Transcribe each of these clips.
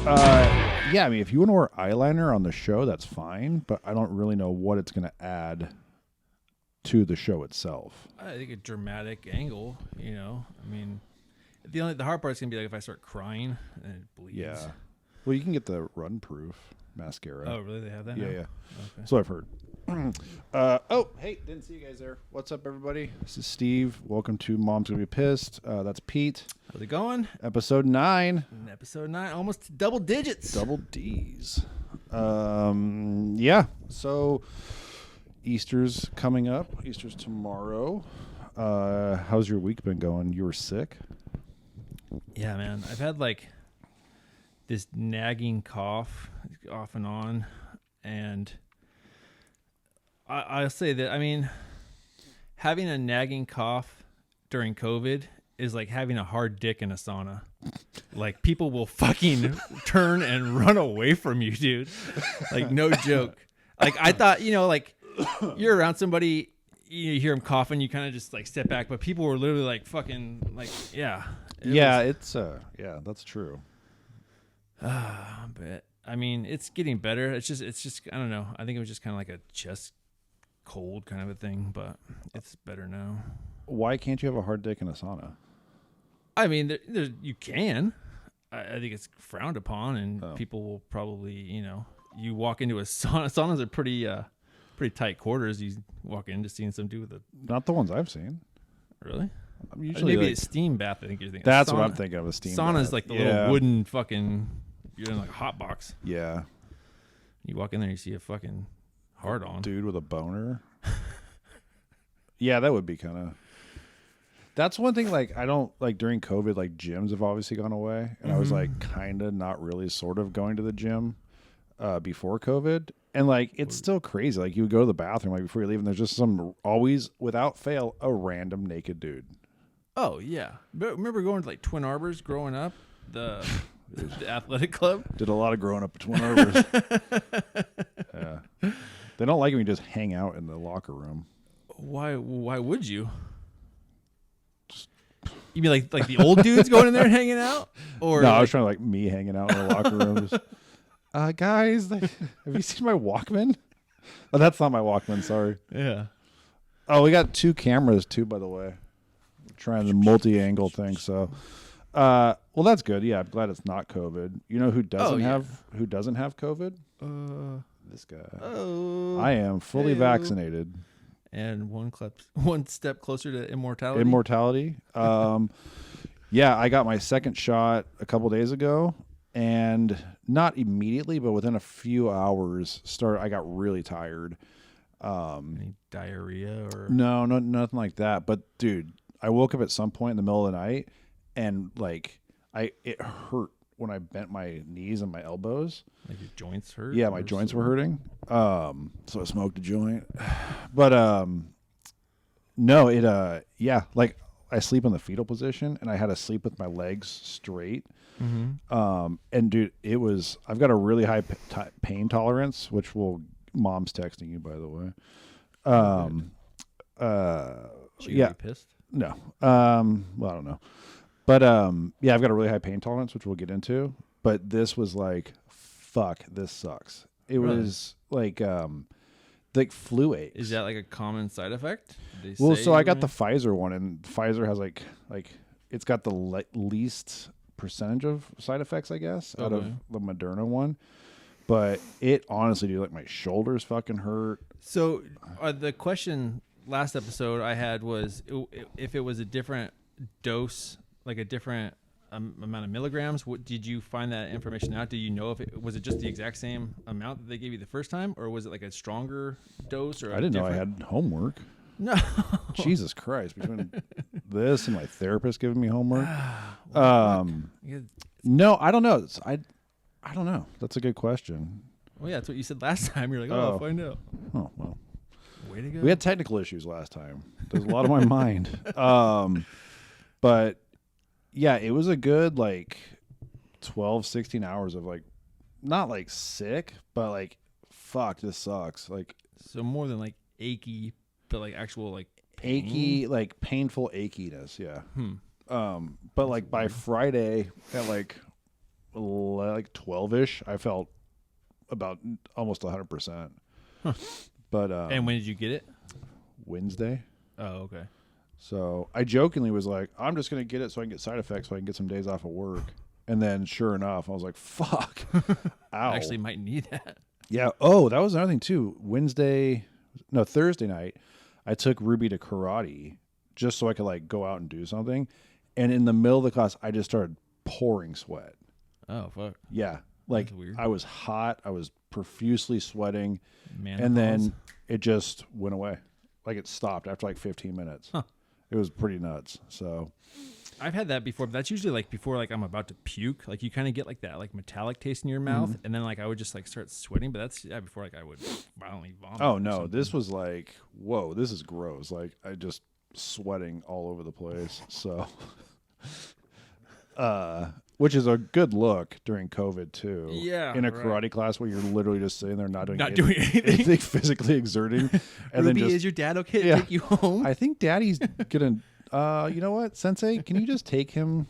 Yeah, I mean, if you want to wear eyeliner on the show, that's fine, but I don't really know what it's going to add to the show itself. I think a dramatic angle, you know. I mean, the hard part is going to be like if I start crying and it bleeds. Yeah. Well, you can get the run-proof mascara. Oh, really? They have that now? Yeah. Okay. So I've heard. Hey, didn't see you guys there. What's up, everybody? This is Steve. Welcome to Mom's Gonna Be Pissed. That's Pete. How's it going? Episode 9. Episode 9, almost double digits. Double D's. Yeah. So Easter's coming up. Easter's tomorrow. How's your week been going? You were sick? Yeah, man. I've had like this nagging cough off and on, and I'll say that, I mean, having a nagging cough during COVID is like having a hard dick in a sauna. Like, people will fucking turn and run away from you, dude. Like, no joke. Like, I thought, you know, like, you're around somebody, you hear them coughing, you kind of just like step back, but people were literally like fucking, like, yeah. Yeah, that's true. But I mean, it's getting better. It's just I don't know. I think it was just kind of like a chest cold kind of a thing, but it's better now. Why can't you have a hard dick in a sauna? I mean, you can. I think it's frowned upon, and people will probably, you know, you walk into a sauna. Saunas are pretty tight quarters. You walk in to seeing some dude with a. Not the ones I've seen. Really? I'm usually maybe like, a steam bath. I think you're thinking. That's what I'm thinking of. A steam sauna bath. is like the little wooden fucking. You're in like a hot box. Yeah. You walk in there, you see a fucking hard on dude with a boner. Yeah, that would be kind of. That's one thing. Like, I don't like during COVID. Like, gyms have obviously gone away, and I was like kind of not really sort of going to the gym before COVID, and like it's still crazy. Like, you would go to the bathroom like before you leave, and there's just some always without fail a random naked dude. Oh yeah, but remember going to like Twin Arbors growing up, the athletic club. Did a lot of growing up at Twin Arbors. Yeah, they don't like when you just hang out in the locker room. Why would you? You mean like the old dudes going in there and hanging out? Or no, like... I was trying to like me hanging out in the locker room. Just, guys, have you seen my Walkman? Oh, that's not my Walkman. Sorry. Yeah. Oh, we got 2 cameras too, by the way. We're trying the multi-angle thing. So, well, that's good. Yeah, I'm glad it's not COVID. You know who doesn't have COVID? This guy. Oh. I am fully vaccinated. And one step closer to immortality. Immortality. Yeah, I got my second shot a couple days ago, and not immediately, but within a few hours, I got really tired. Any diarrhea or no, nothing like that. But dude, I woke up at some point in the middle of the night, and like it hurt when I bent my knees and my elbows. Like your joints hurt? Yeah, my joints were hurting. So I smoked a joint. But no, yeah, like I sleep in the fetal position, and I had to sleep with my legs straight. Mm-hmm. And dude, I've got a really high pain tolerance, which Mom's texting you, by the way. Should you yeah. be pissed? No. Well, I don't know. But yeah, I've got a really high pain tolerance, which we'll get into. But this was like, fuck, this sucks. It was like flu aches. Is that like a common side effect? Well, so I got the Pfizer one, and Pfizer has like it's got the least percentage of side effects, I guess, out of the Moderna one. But it honestly, dude, like my shoulders fucking hurt. So the question last episode I had was if it was a different dose, like a different amount of milligrams. Did you find that information out? Do you know if it was just the exact same amount that they gave you the first time, or was it like a stronger dose? Or I didn't know I had homework. No, Jesus Christ! Between this and my therapist giving me homework, no, I don't know. I don't know. That's a good question. Well, yeah, that's what you said last time. You're like, I'll find out. Oh well. Way to go. We had technical issues last time. There's a lot on my mind. But yeah, it was a good like 12, 16 hours of like, not like sick, but like, fuck, this sucks. Like, so more than like achy, but like actual like pain? Achy, like painful achiness. Yeah. But like by Friday at like like 12ish, I felt about almost 100%. Huh. But And when did you get it? Wednesday. Oh, okay. So I jokingly was like, I'm just going to get it so I can get side effects so I can get some days off of work. And then sure enough, I was like, fuck. Ow. Actually might need that. Yeah. Oh, that was another thing too. Thursday night, I took Ruby to karate just so I could like go out and do something. And in the middle of the class, I just started pouring sweat. Oh, fuck. Yeah. Like That's weird. I was hot. I was profusely sweating. Menopause. And then it just went away. Like it stopped after like 15 minutes. Huh. It was pretty nuts. So I've had that before, but that's usually like before like I'm about to puke. Like you kind of get like that like metallic taste in your mouth, and then like I would just like start sweating. But that's before like I would violently vomit. oh or no, something. this was like, whoa, this is gross. Like I just sweating all over the place. So which is a good look during COVID too. Yeah, In a right. karate class where you're literally just sitting there not doing anything. anything physically exerting. And Ruby, then just, is your dad okay to Yeah. take you home? I think Daddy's gonna you know what, Sensei, can you just take him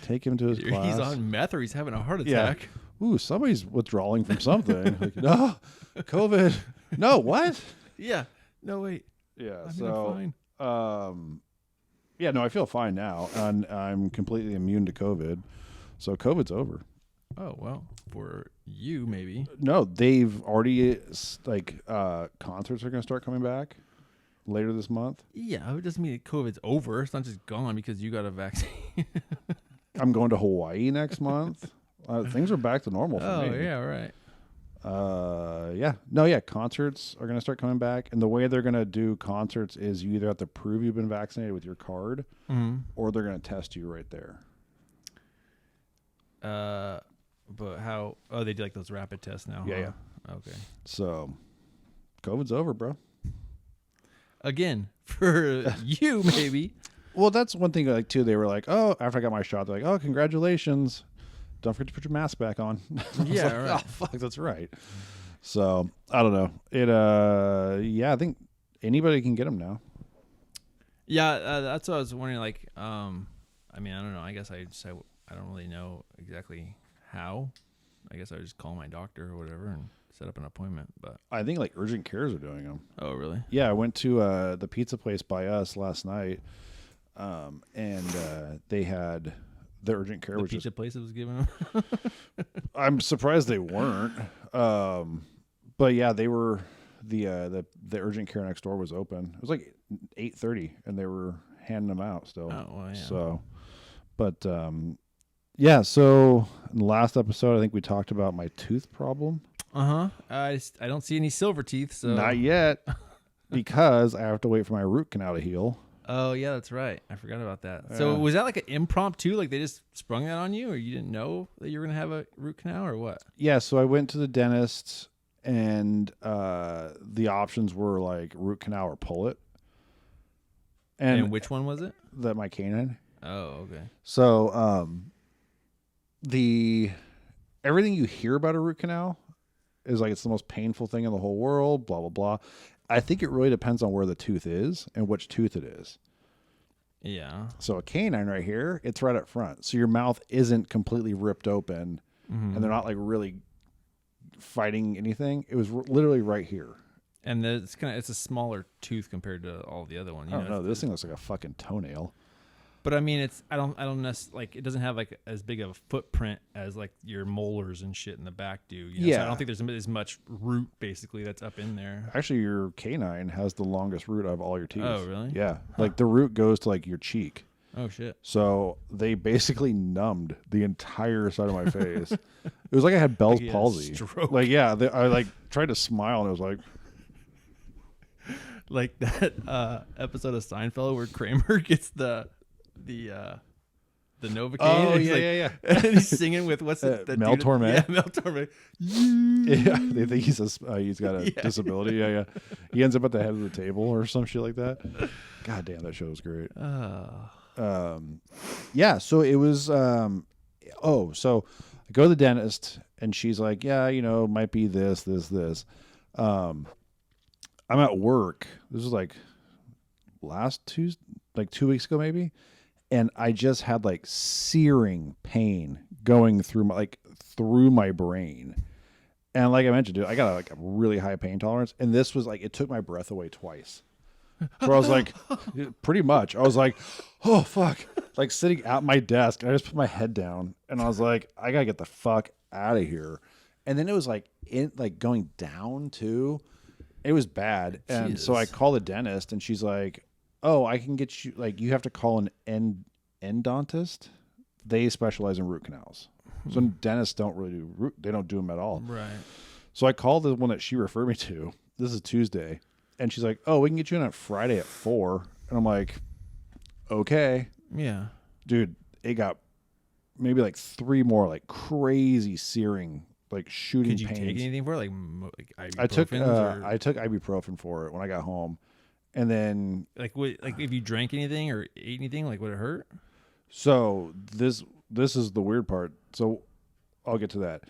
to his Either class? he's on meth or he's having a heart Yeah. attack. Ooh, somebody's withdrawing from something. Like, no, COVID. No, what? Yeah. No, wait. Yeah, I'm so fine. yeah, no, I feel fine now, and I'm completely immune to COVID. So COVID's over. Oh, well, for you, maybe. No, they've already concerts are going to start coming back later this month. Yeah, it doesn't mean that COVID's over. It's not just gone because you got a vaccine. I'm going to Hawaii next month. Things are back to normal for Oh, me. yeah, right. Concerts are going to start coming back, and the way they're going to do concerts is you either have to prove you've been vaccinated with your card, or they're going to test you right there. But how? Oh, they do like those rapid tests now. Yeah, huh? Okay. So, COVID's over, bro. Again, for you, maybe. Well, that's one thing. Like too, they were like, "Oh, after I got my shot, they're like, oh, congratulations! Don't forget to put your mask back on." I was Yeah, like, right. Oh, fuck, that's right. So I don't know. I think anybody can get them now. Yeah, that's what I was wondering. Like, I mean, I don't know. I guess I don't really know exactly how. I guess I would just call my doctor or whatever and set up an appointment. But I think like urgent cares are doing them. oh, really? Yeah, I went to the pizza place by us last night, and they had the urgent care. The which pizza is, place that was giving them. I'm surprised they weren't. But yeah, they were the urgent care next door was open. It was like 8:30, and they were handing them out still. Oh, well, yeah. So, but yeah. So in the last episode, I think we talked about my tooth problem. I don't see any silver teeth. So Not yet, because I have to wait for my root canal to heal. Oh yeah, that's right. I forgot about that. So was that like an impromptu? Like they just sprung that on you, or you didn't know that you were gonna have a root canal, or what? Yeah. So I went to the dentist, and the options were like root canal or pull it. And which one was it? My canine. Oh, okay. So everything you hear about a root canal is like it's the most painful thing in the whole world, blah blah blah. I think it really depends on where the tooth is and which tooth it is. Yeah. So a canine right here, it's right up front. So your mouth isn't completely ripped open, and they're not like really fighting anything. It was literally right here. And it's a smaller tooth compared to all the other ones. I don't know. This thing looks like a fucking toenail. But I mean, I don't like it doesn't have like as big of a footprint as like your molars and shit in the back do. You know? Yeah. So I don't think there's as much root basically that's up in there. Actually, your canine has the longest root out of all your teeth. Oh, really? Yeah. Like the root goes to like your cheek. Oh shit. So they basically numbed the entire side of my face. It was like I had Bell's Like you had a palsy. stroke. Like, yeah, I like tried to smile and it was like, Like that episode of Seinfeld where Kramer gets the Novocaine. oh, and he's yeah, like, yeah. and he's singing with what's it? The Mel dude- Torme. Yeah, Mel Torme. Yeah, they think he's got a Yeah. disability. Yeah, yeah. He ends up at the head of the table or some shit like that. God damn, that show was great. Yeah, so it was so I go to the dentist and she's like, yeah, might be this. I'm at work. This was like last Tuesday, like 2 weeks ago maybe, And I just had like searing pain going through my brain. And like I mentioned, dude, I got like a really high pain tolerance. And this was like, it took my breath away twice. So I was like, pretty much. I was like, oh, fuck. Like sitting at my desk. And I just put my head down. And I was like, I got to get the fuck out of here. And then it was like, going down too. It was bad. And so I called the dentist and she's like, oh, I can get you, like, you have to call an endodontist. They specialize in root canals. So dentists don't really they don't do them at all. Right. So I called the one that she referred me to. This is Tuesday. And she's like, oh, we can get you in on Friday at 4. And I'm like, okay. Yeah. Dude, it got maybe like 3 more like crazy searing, like shooting pains. Did you take anything for it? Like I took ibuprofen ibuprofen for it when I got home. And then like if you drank anything or ate anything, like would it hurt? So this is the weird part. So I'll get to that.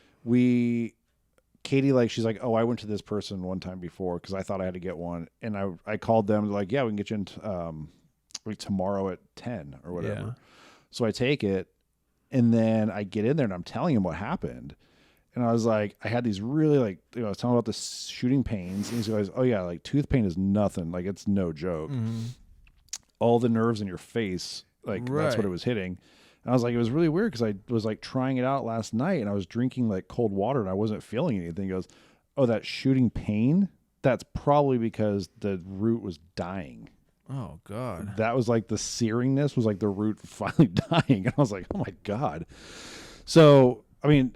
Katie, like, she's like, oh, I went to this person one time before because I thought I had to get one. And I called them. They're like, yeah, we can get you in like tomorrow at 10 or whatever. Yeah. So I take it. And then I get in there and I'm telling him what happened. And I was like, I had these really like, I was telling about the shooting pains. And he's like, oh yeah, like tooth pain is nothing. Like it's no joke. Mm-hmm. All the nerves in your face, like that's what it was hitting. And I was like, it was really weird because I was like trying it out last night and I was drinking like cold water and I wasn't feeling anything. He goes, oh, that shooting pain? That's probably because the root was dying. Oh God. That was like the searingness was like the root finally dying. And I was like, oh my God. So, I mean,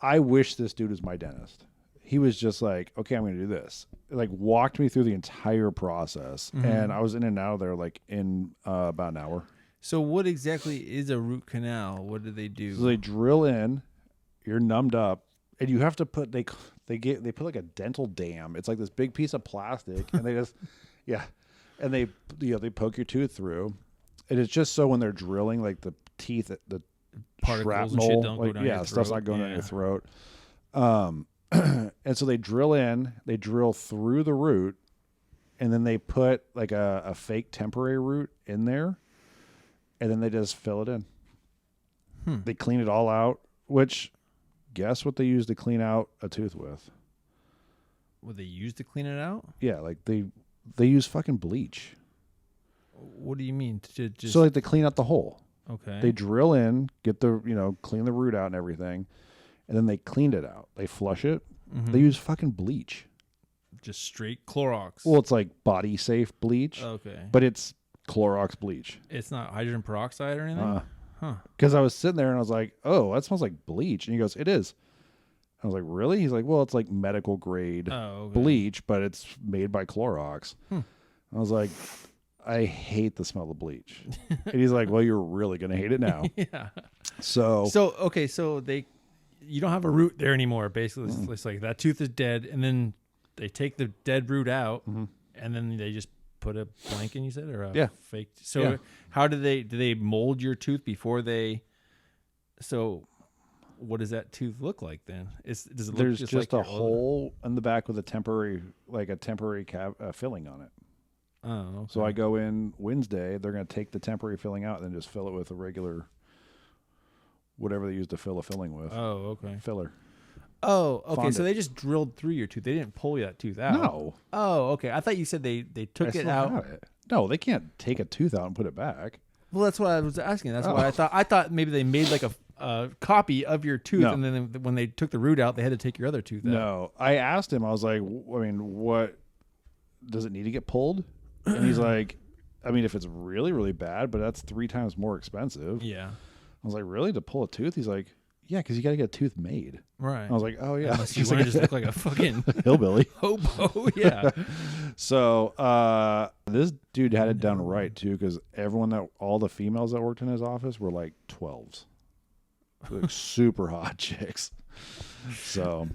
I wish this dude was my dentist. He was just like, okay, I'm going to do this. Like walked me through the entire process. Mm-hmm. And I was in and out of there like in about an hour. So what exactly is a root canal? What do they do? So they drill in, you're numbed up, and you have to put, they put like a dental dam. It's like this big piece of plastic and they just, and they poke your tooth through. And it's just so when they're drilling, like the teeth, the particles shrapnel, and shit don't go down your throat. Stuff's not going down your throat. And so they drill in, they drill through the root, and then they put like a fake temporary root in there, and then they just fill it in. They clean it all out, which guess what they use to clean out a tooth with? What they use to clean it out? Yeah, like they use fucking bleach. What do you mean? To just... So like they clean out the hole. Okay. They drill in, get the, clean the root out and everything, and then they cleaned it out. They flush it. Mm-hmm. They use fucking bleach. Just straight Clorox. Well, it's like body safe bleach. Okay. But it's Clorox bleach. It's not hydrogen peroxide or anything? Because I was sitting there and I was like, oh, that smells like bleach. And he goes, it is. I was like, really? He's like, well, it's like medical grade bleach, but it's made by Clorox. I was like, I hate the smell of bleach. And he's like, well, you're really going to hate it now. Yeah. So okay, so you don't have a root there anymore, basically. Mm-hmm. It's like that tooth is dead, and then they take the dead root out, mm-hmm. and then they just put a blank in, you said, or a fake. So how do they mold your tooth before they? So what does that tooth look like then? Does it look There's just like a hole in the back with a temporary filling on it. Oh, okay. So I go in Wednesday. They're going to take the temporary filling out and then just fill it with a regular, whatever they use to fill a filling with. Oh, okay. Filler. Oh, okay. Fondant. So they just drilled through your tooth. They didn't pull that tooth out. No. Oh, okay. I thought you said they took it out. No, they can't take a tooth out and put it back. Well, that's what I was asking. That's why I thought maybe they made like a copy of your tooth, and then when they took the root out, they had to take your other tooth out. No, I asked him. I was like, what does it need to get pulled? And he's like, I mean, if it's really, really bad, but that's 3 times more expensive. Yeah. I was like, really? To pull a tooth? He's like, yeah, because you got to get a tooth made. Right. I was like, oh, yeah. Unless you want to just look like a fucking hillbilly. Hobo, yeah. So this dude had it done right, too, because all the females that worked in his office were like 12s. Like super hot chicks. So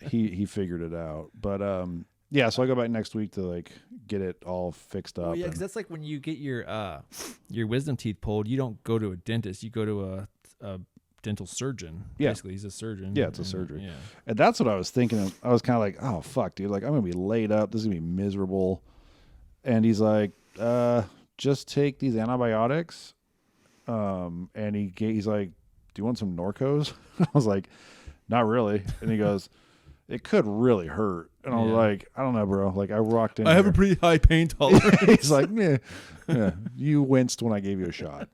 he figured it out. But yeah, so I go back next week to like get it all fixed up. Well, yeah, because that's like when you get your wisdom teeth pulled, you don't go to a dentist, you go to a dental surgeon. Yeah. Basically, he's a surgeon. Yeah, it's a surgery. Yeah. And that's what I was thinking. I was kind of like, oh, fuck, dude. Like, I'm going to be laid up. This is going to be miserable. And he's like, just take these antibiotics And he's like, "Do you want some Norcos?" I was like, "Not really." And he goes, "It could really hurt." And I was like, "I don't know, bro." Like I walked in. I have a pretty high pain tolerance. He's like, yeah, you winced when I gave you a shot.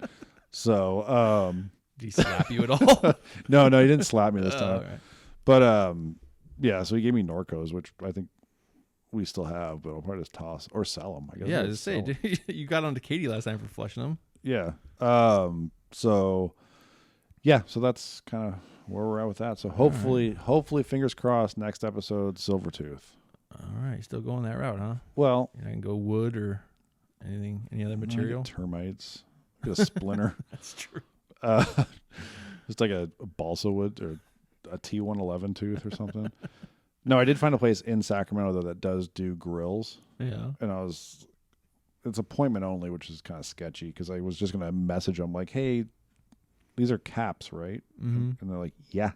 So, did he slap you at all? no, he didn't slap me this time. Right. But yeah, so he gave me Norcos, which I think we still have, but I'll probably just toss or sell them. I guess. Yeah, just say you got on to Katie last time for flushing them. Yeah. So yeah, so that's kind of where we're at with that. So hopefully, fingers crossed, next episode, Silvertooth. All right, still going that route, huh? Well, You're not gonna go wood or anything, any other material? Termites, get a splinter. That's true. Just like a balsa wood or a T111 tooth or something. No, I did find a place in Sacramento though that does do grills. Yeah. And it's appointment only, which is kind of sketchy because I was just going to message them like, "Hey, these are caps, right?" Mm-hmm. And they're like, "Yeah."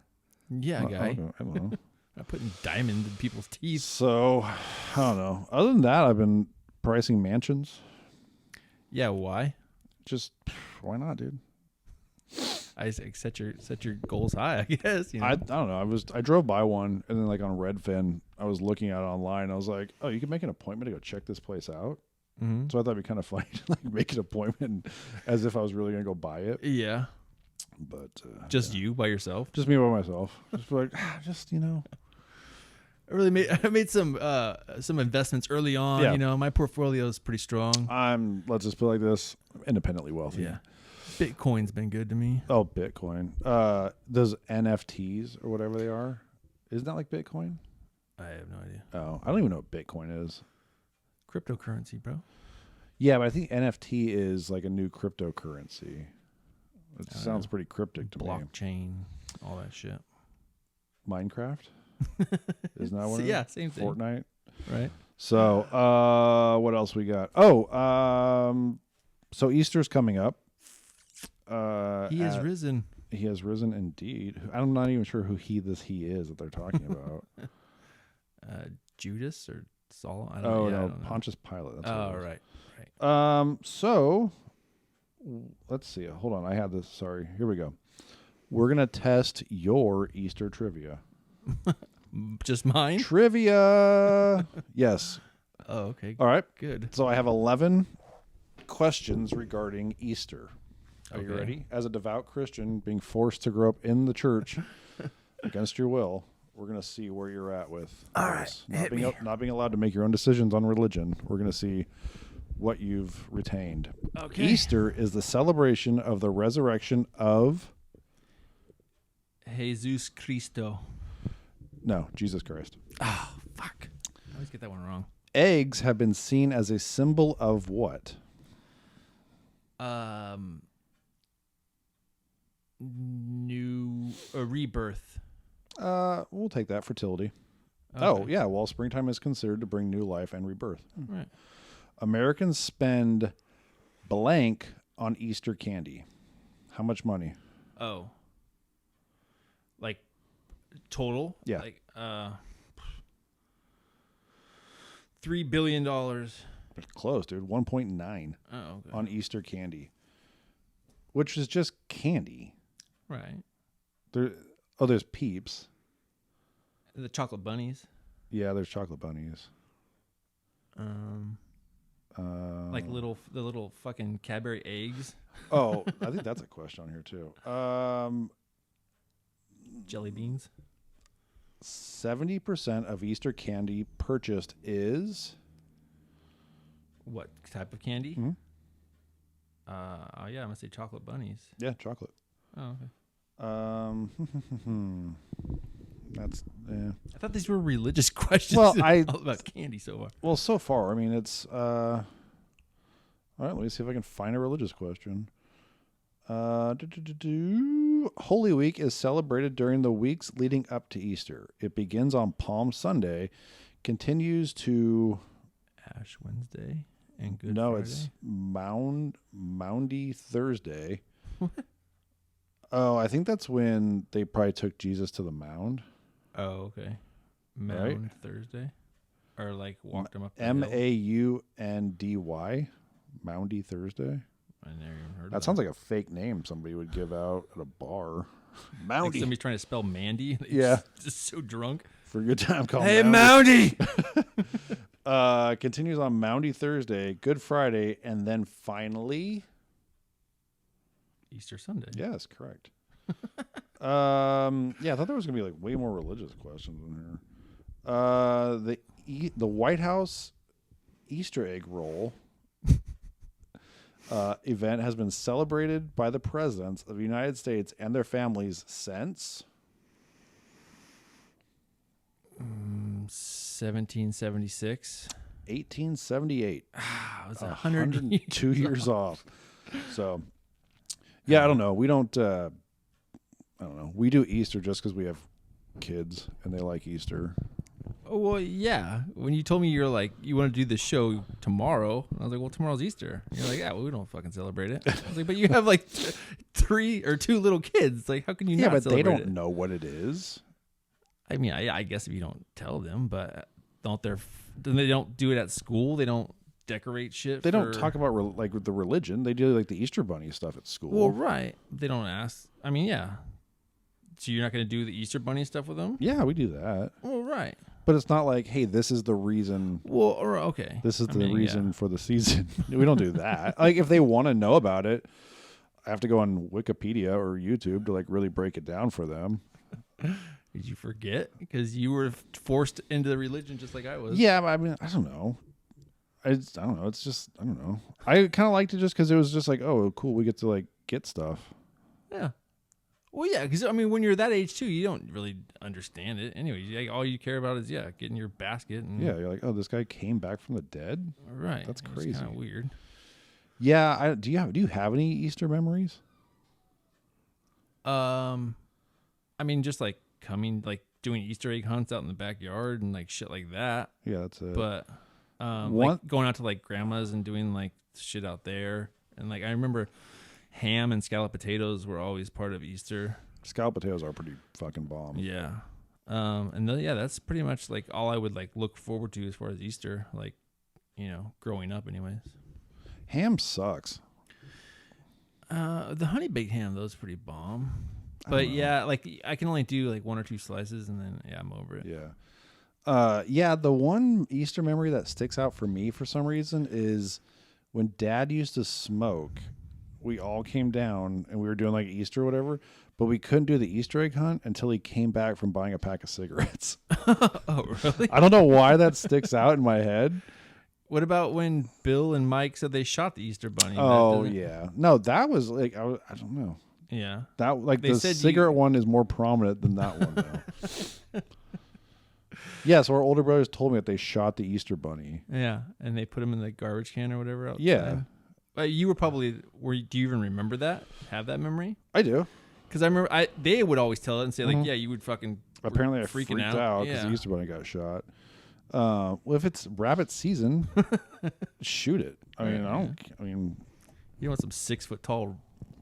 Yeah, guy. I don't know. Not putting diamond in people's teeth. So, I don't know. Other than that, I've been pricing mansions. Yeah, why? Just, why not, dude? I set your goals high, I guess. You know? I don't know. I drove by one, and then like on Redfin, I was looking at it online. I was like, "Oh, you can make an appointment to go check this place out." Mm-hmm. So I thought it'd be kind of funny to like make an appointment as if I was really gonna go buy it. Yeah. But just you by yourself? Just me by myself. Just like, I made some investments early on. Yeah. You know, my portfolio is pretty strong. Let's just put it like this, independently wealthy. Yeah. Bitcoin's been good to me. Oh, Bitcoin. Those NFTs or whatever they are. Isn't that like Bitcoin? I have no idea. Oh, I don't even know what Bitcoin is. Cryptocurrency, bro. Yeah, but I think NFT is like a new cryptocurrency. It sounds pretty cryptic to me. Blockchain, all that shit. Minecraft? Isn't that one? Yeah, same thing. Fortnite? Right. So, what else we got? Oh, so Easter's coming up. He has risen. He has risen indeed. I'm not even sure who he is that they're talking about. Judas or Saul? I don't know. Pontius Pilate. That's right. So let's see. Hold on. I had this. Sorry. Here we go. We're going to test your Easter trivia. Just mine? Trivia. Yes. Oh, okay. All right. Good. So I have 11 questions regarding Easter. Are you Okay. ready? As a devout Christian being forced to grow up in the church against your will, we're going to see where you're at with All this. right. Not being allowed to make your own decisions on religion. We're going to see what you've retained. Okay. Easter is the celebration of the resurrection of... Jesus Cristo. No, Jesus Christ. Oh, fuck. I always get that one wrong. Eggs have been seen as a symbol of what? Rebirth. We'll take that. Fertility. Okay. Oh, yeah. Well, springtime is considered to bring new life and rebirth. Right. Americans spend blank on Easter candy. How much money? Oh. Like total? Yeah. Like $3 billion. Close, dude. 1.9 Oh, okay. on Easter candy, which is just candy. Right. There's Peeps. The chocolate bunnies. Yeah, there's chocolate bunnies. Like the little fucking Cadbury eggs. Oh, I think that's a question on here too. Jelly beans. 70% of Easter candy purchased is... What type of candy? Mhm. Yeah, I'm gonna say chocolate bunnies. Yeah, chocolate. Oh, okay. That's I thought these were religious questions. Well, all about candy so far. well, so far. I mean, it's all right. Let me see if I can find a religious question. Holy Week is celebrated during the weeks leading up to Easter. It begins on Palm Sunday, continues to Ash Wednesday and Good no, Friday. it's Maundy Thursday. Oh, I think that's when they probably took Jesus to the mound. Oh, okay. Mound Right? Thursday, or like walked him up. The hill. Maundy, Maundy Thursday. I never even heard of That sounds like a fake name somebody would give out at a bar. like Mountie. somebody's trying to spell Mandy. Yeah. Just so drunk. For a good time, call Hey, Mountie. Mountie! Continues on Mountie Thursday, Good Friday, and then finally... Easter Sunday. Yes, correct. Yeah, I thought there was going to be like way more religious questions in here. The White House Easter egg roll event has been celebrated by the presidents of the United States and their families since 1776. 1878. It was 102 years off. So, yeah, I don't know. We don't. I don't know. We do Easter just because we have kids and they like Easter. Oh, well, yeah. When you told me you're like, you want to do the show tomorrow, I was like, well, tomorrow's Easter. And you're like, yeah, well, we don't fucking celebrate it. I was like, but you have like 3 or 2 little kids. Like, how can you not but celebrate they don't it? know what it is. I mean, I guess if you don't tell them, but then they don't do it at school. They don't decorate shit. They don't talk about like with the religion. They do like the Easter bunny stuff at school. Well, right. They don't ask. I mean, yeah. So you're not going to do the Easter bunny stuff with them? Yeah, we do that. Well, right. But it's not like, hey, this is the reason. Well, or okay. This is the reason for the season. We don't do that. Like, if they want to know about it, I have to go on Wikipedia or YouTube to like really break it down for them. Did you forget? Because you were forced into the religion just like I was. Yeah, I mean, I don't know. I don't know. It's just, I don't know. I kind of liked it just because it was just like, oh, cool. We get to like get stuff. Yeah. Well, yeah, because I mean, when you're that age too, you don't really understand it. Anyway, all you care about is getting your basket. And, yeah, you're like, oh, this guy came back from the dead. Right. That's crazy. It's kind of weird. Yeah. Do you have any Easter memories? I mean, just like doing Easter egg hunts out in the backyard and like shit like that. Yeah, that's it. But like going out to like grandma's and doing like shit out there, and like I remember ham and scalloped potatoes were always part of Easter. Scalloped potatoes are pretty fucking bomb. Yeah. That's pretty much like all I would like look forward to as far as Easter, like, growing up anyways. Ham sucks. The honey baked ham, though, is pretty bomb. But yeah, like I can only do like 1 or 2 slices and then I'm over it. Yeah. The one Easter memory that sticks out for me for some reason is when Dad used to smoke. We all came down and we were doing like Easter or whatever, but we couldn't do the Easter egg hunt until he came back from buying a pack of cigarettes. Oh, really? I don't know why that sticks out in my head. What about when Bill and Mike said they shot the Easter bunny? Oh, yeah. No, that was like, I don't know. Yeah. That like They the said cigarette one is more prominent than that one, though. Yeah, so our older brothers told me that they shot the Easter bunny. Yeah, and they put him in the garbage can or whatever outside. Yeah. You were probably, do you even remember that? Have that memory? I do. Because I remember they would always tell it and say, like, yeah, you would fucking Apparently I freaked freaked out because the Easter bunny got shot. Well, if it's rabbit season, shoot it. I mean, you want some 6 foot tall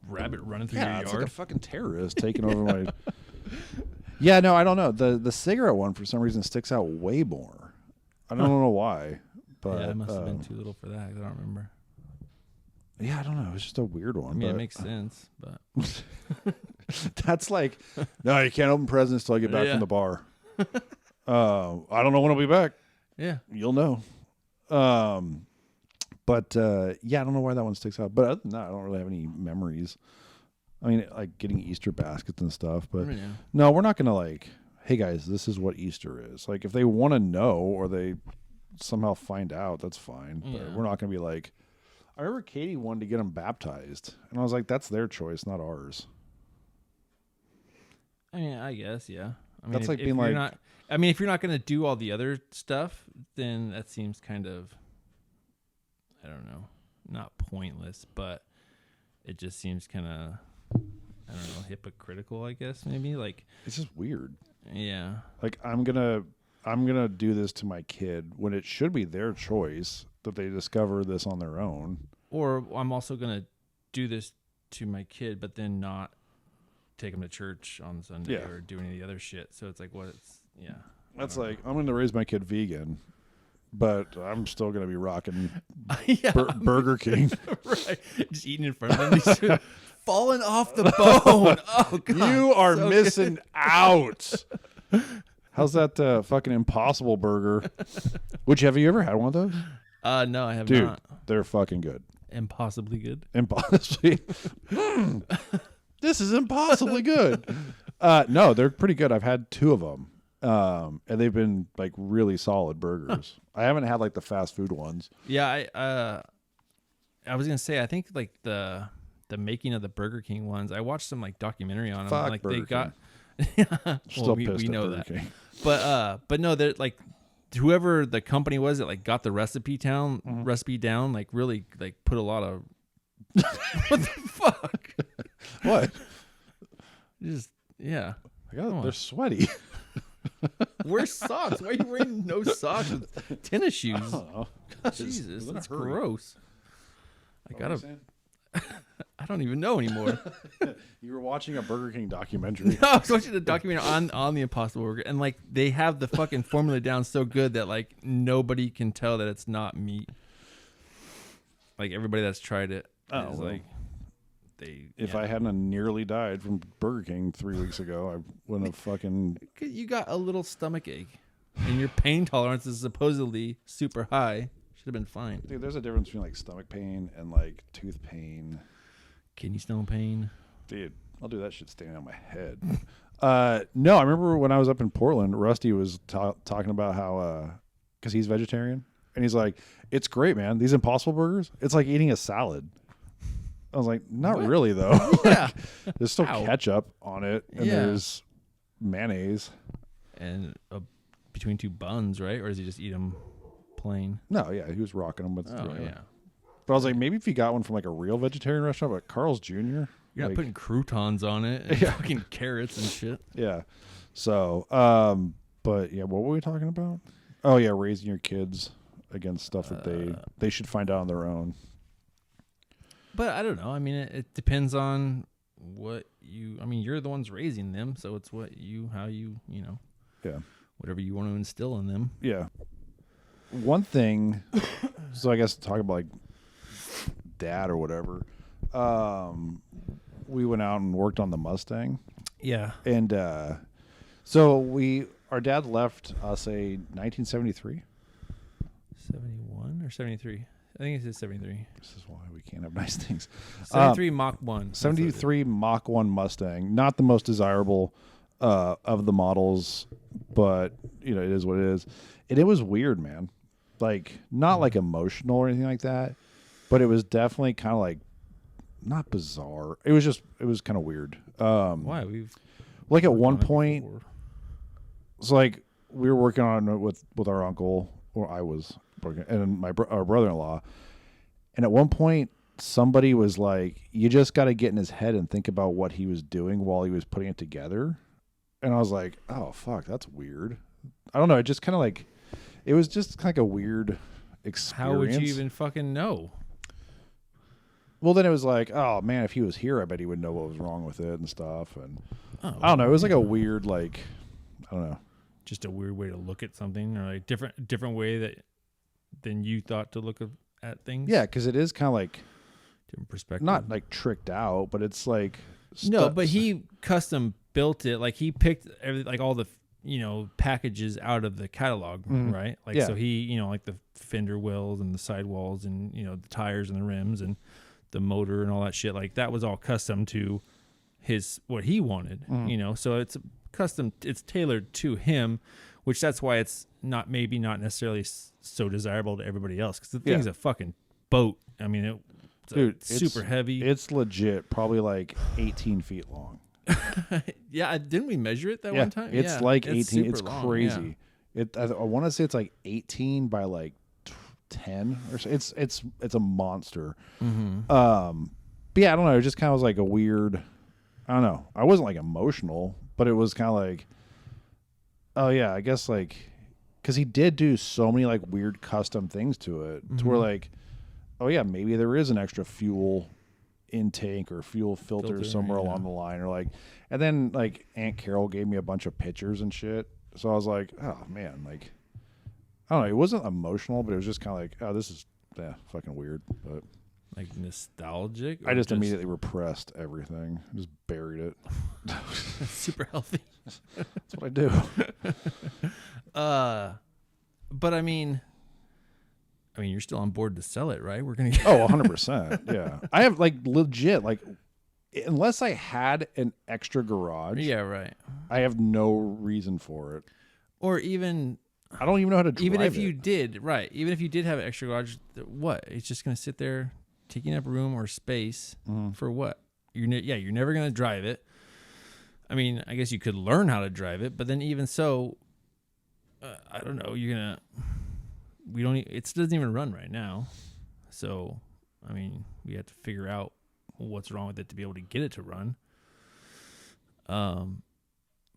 rabbit running through your yard? It's like a fucking terrorist taking over my. Yeah, no, I don't know. The cigarette one for some reason sticks out way more. I don't know why, but yeah, it must have been too little for that. I don't remember. Yeah, I don't know. It's just a weird one. I mean, it makes sense, but that's like, no, you can't open presents till I get back from the bar. I don't know when I'll be back. Yeah, you'll know. But yeah, I don't know why that one sticks out. But other than that, I don't really have any memories. I mean, like getting Easter baskets and stuff. But no, we're not gonna like, hey guys, this is what Easter is. Like, if they want to know or they somehow find out, that's fine. But we're not gonna be like. I remember Katie wanted to get them baptized, and I was like, "That's their choice, not ours." I mean, I guess, yeah. I mean, that's like being like, if you're not going to do all the other stuff, then that seems kind of, I don't know, not pointless, but it just seems kind of, I don't know, hypocritical, I guess, maybe. Like, it's just weird. Yeah. Like, I'm gonna do this to my kid when it should be their choice that they discover this on their own. Or I'm also gonna do this to my kid, but then not take him to church on Sunday or do any of the other shit. So it's like, that's like, I'm gonna raise my kid vegan, but I'm still gonna be rocking Yeah, Burger King. right. Just eating in front of them, just falling off the bone. Oh God, You are so missing out. How's that fucking Impossible Burger? Have you ever had one of those? No, I have Dude, not. they're fucking good. Impossibly good. Impossibly. This is impossibly good. No, they're pretty good. I've had 2 of them. And they've been like really solid burgers. I haven't had like the fast food ones. Yeah, I was gonna say I think like the making of the Burger King ones. I watched some like documentary on them. Fuck Like Burger they got. Still we pissed at know Burger that. King. But no, they're like whoever the company was that like got the recipe down, like really like put a lot of. What the fuck? What? Just yeah. They're sweaty. Wear socks. Why are you wearing no socks with tennis shoes? I don't know. Jesus, in a that's hurry. gross. What were you saying? I don't even know anymore. You were watching a Burger King documentary. No, I was watching a documentary on the Impossible Burger, and like they have the fucking formula down so good that like nobody can tell that it's not meat. Like everybody that's tried it is like they. If I hadn't nearly died from Burger King 3 weeks ago, I wouldn't have fucking. You got a little stomach ache, and your pain tolerance is supposedly super high. Should have been fine. Dude, there's a difference between like stomach pain and like tooth pain. Kidney stone pain. Dude, I'll do that shit standing on my head. No, I remember when I was up in Portland, Rusty was talking about how, because he's vegetarian, and he's like, it's great, man. These Impossible Burgers, it's like eating a salad. I was like, not really, though. Yeah. There's still ketchup on it, and there's mayonnaise. And between 2 buns, right? Or does he just eat them plain? No, yeah, he was rocking them with. Oh, yeah. But I was like, maybe if you got one from like a real vegetarian restaurant, like Carl's Jr. You're like, not putting croutons on it and fucking carrots and shit. Yeah. So, but yeah, what were we talking about? Oh yeah, raising your kids against stuff that they should find out on their own. But I don't know. I mean, it depends on what you. I mean, you're the ones raising them, so it's how you know. Yeah. Whatever you want to instill in them. Yeah. One thing. So I guess talk about like dad or whatever. We went out and worked on the Mustang. Yeah. And so our dad left us a 1973. 71 or 73? I think it says 73. This is why we can't have nice things. 73 Mach 1. 73 Mach 1 Mustang. Not the most desirable of the models, but you know, it is what it is. And it was weird, man. Like not like emotional or anything like that, but it was definitely kind of like not bizarre. It was kind of weird. Why? We've like at one point, it's like we were working on it with our uncle, or I was working, and our brother-in-law. And at one point, somebody was like, "You just got to get in his head and think about what he was doing while he was putting it together." And I was like, "Oh fuck, that's weird." I don't know. It just kind of like, it was just like a weird experience. How would you even fucking know? Well, then it was like, oh man, if he was here, I bet he would know what was wrong with it and stuff. And I don't know. It was like a weird, like, I don't know. Just a weird way to look at something, or like different way than you thought to look at things. Yeah, because it is kind of like different perspective. Not like tricked out, but it's like no. But he custom built it. Like he picked like all the packages out of the catalog, right? Like so he like the fender wells and the sidewalls and the tires and the rims and the motor and all that shit. Like that was all custom to what he wanted. So it's custom. It's tailored to him, which that's why it's not necessarily so desirable to everybody else, because the thing's a fucking boat. I mean, it's super heavy. It's legit, probably like 18 feet long. Yeah, didn't we measure it that one time? It's like 18. It's long, crazy. I want to say it's like 18 by like 10 or so. It's a monster. But yeah, I don't know. It just kind of was like a weird. I don't know. I wasn't like emotional, but it was kind of like, oh yeah, I guess like, because he did do so many like weird custom things to it, to where like, oh yeah, maybe there is an extra fuel intake or fuel filter somewhere along the line, or like, and then like Aunt Carol gave me a bunch of pictures and shit, so I was like, oh man, like, I don't know. It wasn't emotional, but it was just kind of like, oh, this is fucking weird. But Like nostalgic? I just immediately repressed everything. Just buried it. Super healthy. That's what I do. But I mean, you're still on board to sell it, right? We're gonna. Oh, 100%. Yeah, I have like legit like, unless I had an extra garage. Yeah, right. I have no reason for it. Or even. I don't even know how to drive even if it. you did, right? Even if you did have an extra garage, what? It's just gonna sit there, taking up room or space for what? You're never gonna drive it. I mean, I guess you could learn how to drive it, but then even so, I don't know. It doesn't even run right now. So, I mean, we have to figure out what's wrong with it to be able to get it to run.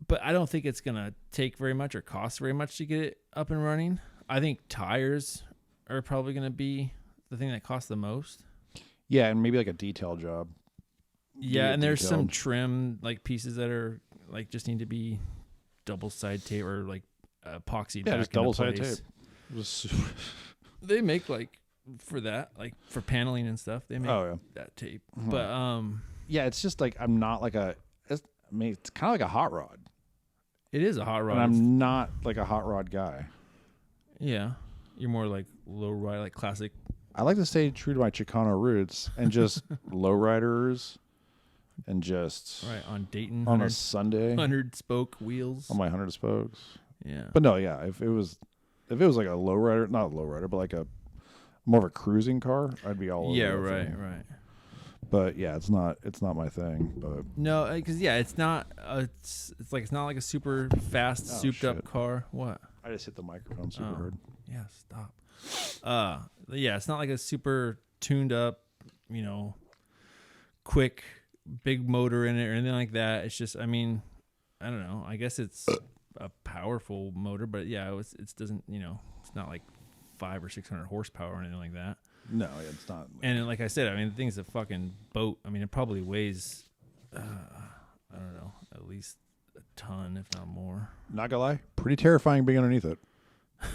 But I don't think it's going to take very much or cost very much to get it up and running. I think tires are probably going to be the thing that costs the most. Yeah, and maybe like a detail job. Yeah, and there's some trim like pieces that are like just need to be double side tape or like epoxy. Yeah, back just double side place. tape. They make like for that, like for paneling and stuff. They make that tape. Mm-hmm. But yeah, it's just like I'm not like it's kind of like a hot rod. it is a hot rod. And I'm not like a hot rod guy. Yeah, you're more like low ride, like classic. I like to stay true to my Chicano roots and just low riders and just right on Dayton on a Sunday 100 spoke wheels on my 100 spokes. Yeah, but no, yeah, if it was like a low rider, not a low rider, but like a more of a cruising car, I'd be all over. Yeah, that right, thing. right. But yeah, it's not my thing. But no, because it's not. It's not like a super fast, souped up car. What? I just hit the microphone super hard. Yeah, stop. Yeah, it's not like a super tuned up, quick, big motor in it or anything like that. It's just, I don't know. I guess it's a powerful motor, but yeah, it doesn't, it's not like 500 or 600 horsepower or anything like that. No, it's not. And like I said, the thing's a fucking boat. It probably weighs, I don't know, at least a ton, if not more. Not gonna lie, pretty terrifying being underneath it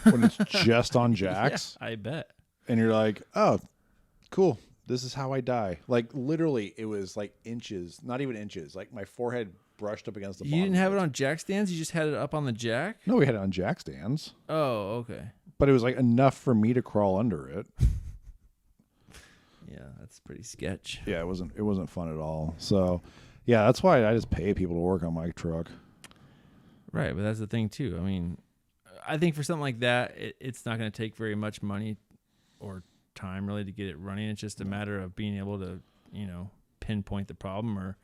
when it's just on jacks. Yeah, I bet. And you're like, oh, cool. This is how I die. Like literally, it was like inches, not even inches. Like my forehead brushed up against the. You didn't have it on jack stands. You just had it up on the jack. No, we had it on jack stands. Oh, okay. But it was like enough for me to crawl under it. Yeah, that's pretty sketch. Yeah, it wasn't fun at all. So, yeah, that's why I just pay people to work on my truck. Right, but that's the thing too. I think for something like that, it's not going to take very much money or time really to get it running. It's just a matter of being able to, pinpoint the problem or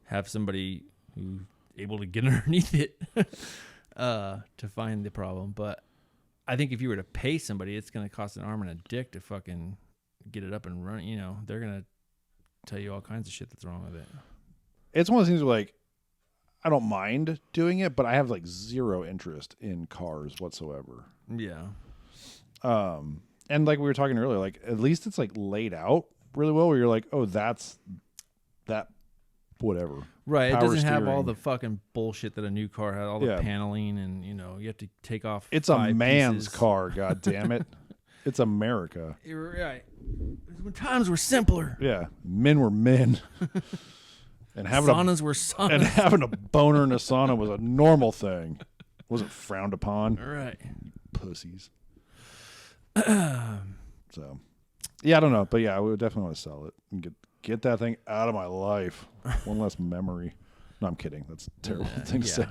have somebody who's able to get underneath it to find the problem. But I think if you were to pay somebody, it's going to cost an arm and a dick to fucking get it up and running. They're going to tell you all kinds of shit that's wrong with it. It's one of those things where, like, I don't mind doing it, but I have like zero interest in cars whatsoever. Yeah. And like we were talking earlier, like at least it's like laid out really well where you're like, oh, that's that whatever. Right. Power it doesn't have steering. all the fucking bullshit that a new car has, all the paneling and, you have to take off. It's a man's pieces. car, god damn it. It's America. You're right. When times were simpler. Yeah. Men were men. And having saunas were saunas. And having a boner in a sauna was a normal thing. Wasn't frowned upon. All right. Pussies. So, yeah, I don't know. But yeah, I would definitely want to sell it and get that thing out of my life. One less memory. No, I'm kidding. That's a terrible thing to say.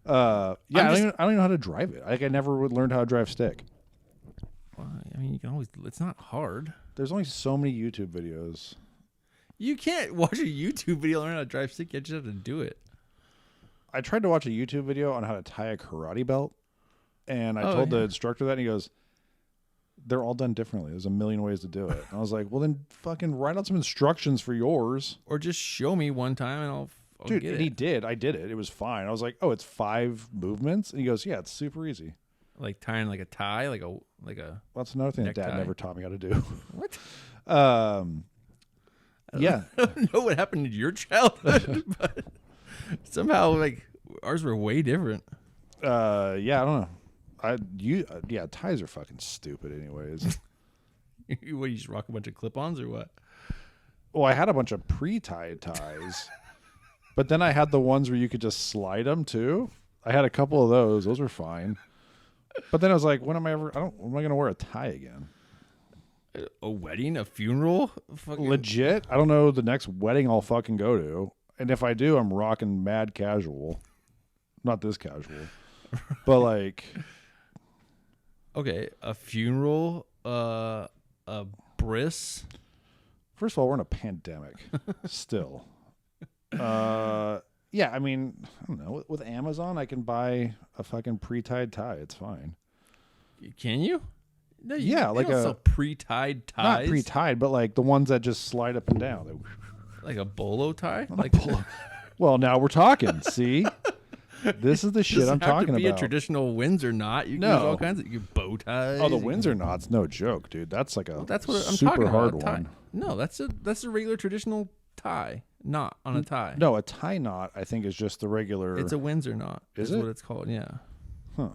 God. Yeah, I don't even know how to drive it. I never learned how to drive stick. Well, you can always, it's not hard. There's only so many YouTube videos. You can't watch a YouTube video and learn how to drive stick. You just have to do it. I tried to watch a YouTube video on how to tie a karate belt, and I told the instructor that, and he goes, they're all done differently. There's a million ways to do it. And I was like, well, then fucking write out some instructions for yours. Or just show me one time, and I'll Dude, get and it. he did. I did it. It was fine. I was like, oh, it's 5 movements? And he goes, yeah, it's super easy. Like tying like a tie, like a. Well, that's another thing that Dad necktie. never taught me how to do. What? Yeah. I don't know what happened in your childhood, but somehow like ours were way different. Yeah, I don't know. Yeah, ties are fucking stupid anyways. What, you just rock a bunch of clip-ons or what? Well, I had a bunch of pre-tied ties, but then I had the ones where you could just slide them too. I had a couple of those. Those were fine. But then I was like, when am I going to wear a tie again? A wedding? A funeral? Fucking... Legit? I don't know the next wedding I'll fucking go to. And if I do, I'm rocking mad casual. Not this casual. But like... Okay, a funeral, a bris. First of all, we're in a pandemic still. Yeah, I mean, I don't know. With Amazon, I can buy a fucking pre-tied tie. It's fine. Can you? No, yeah, like don't sell pre-tied ties. Not pre-tied, but like the ones that just slide up and down. Like a bolo tie? Like bolo. Well, now we're talking. See? This is the shit I'm talking about. Doesn't have to be a traditional Windsor knot. You can use all kinds of bow ties. Oh, the Windsor knot's no joke, dude. That's like that's what I'm super talking hard about. one. No, that's a regular traditional tie, knot on a tie. No, a tie knot I think is just the regular. It's a Windsor knot. Is it? What it's called? Yeah. Huh.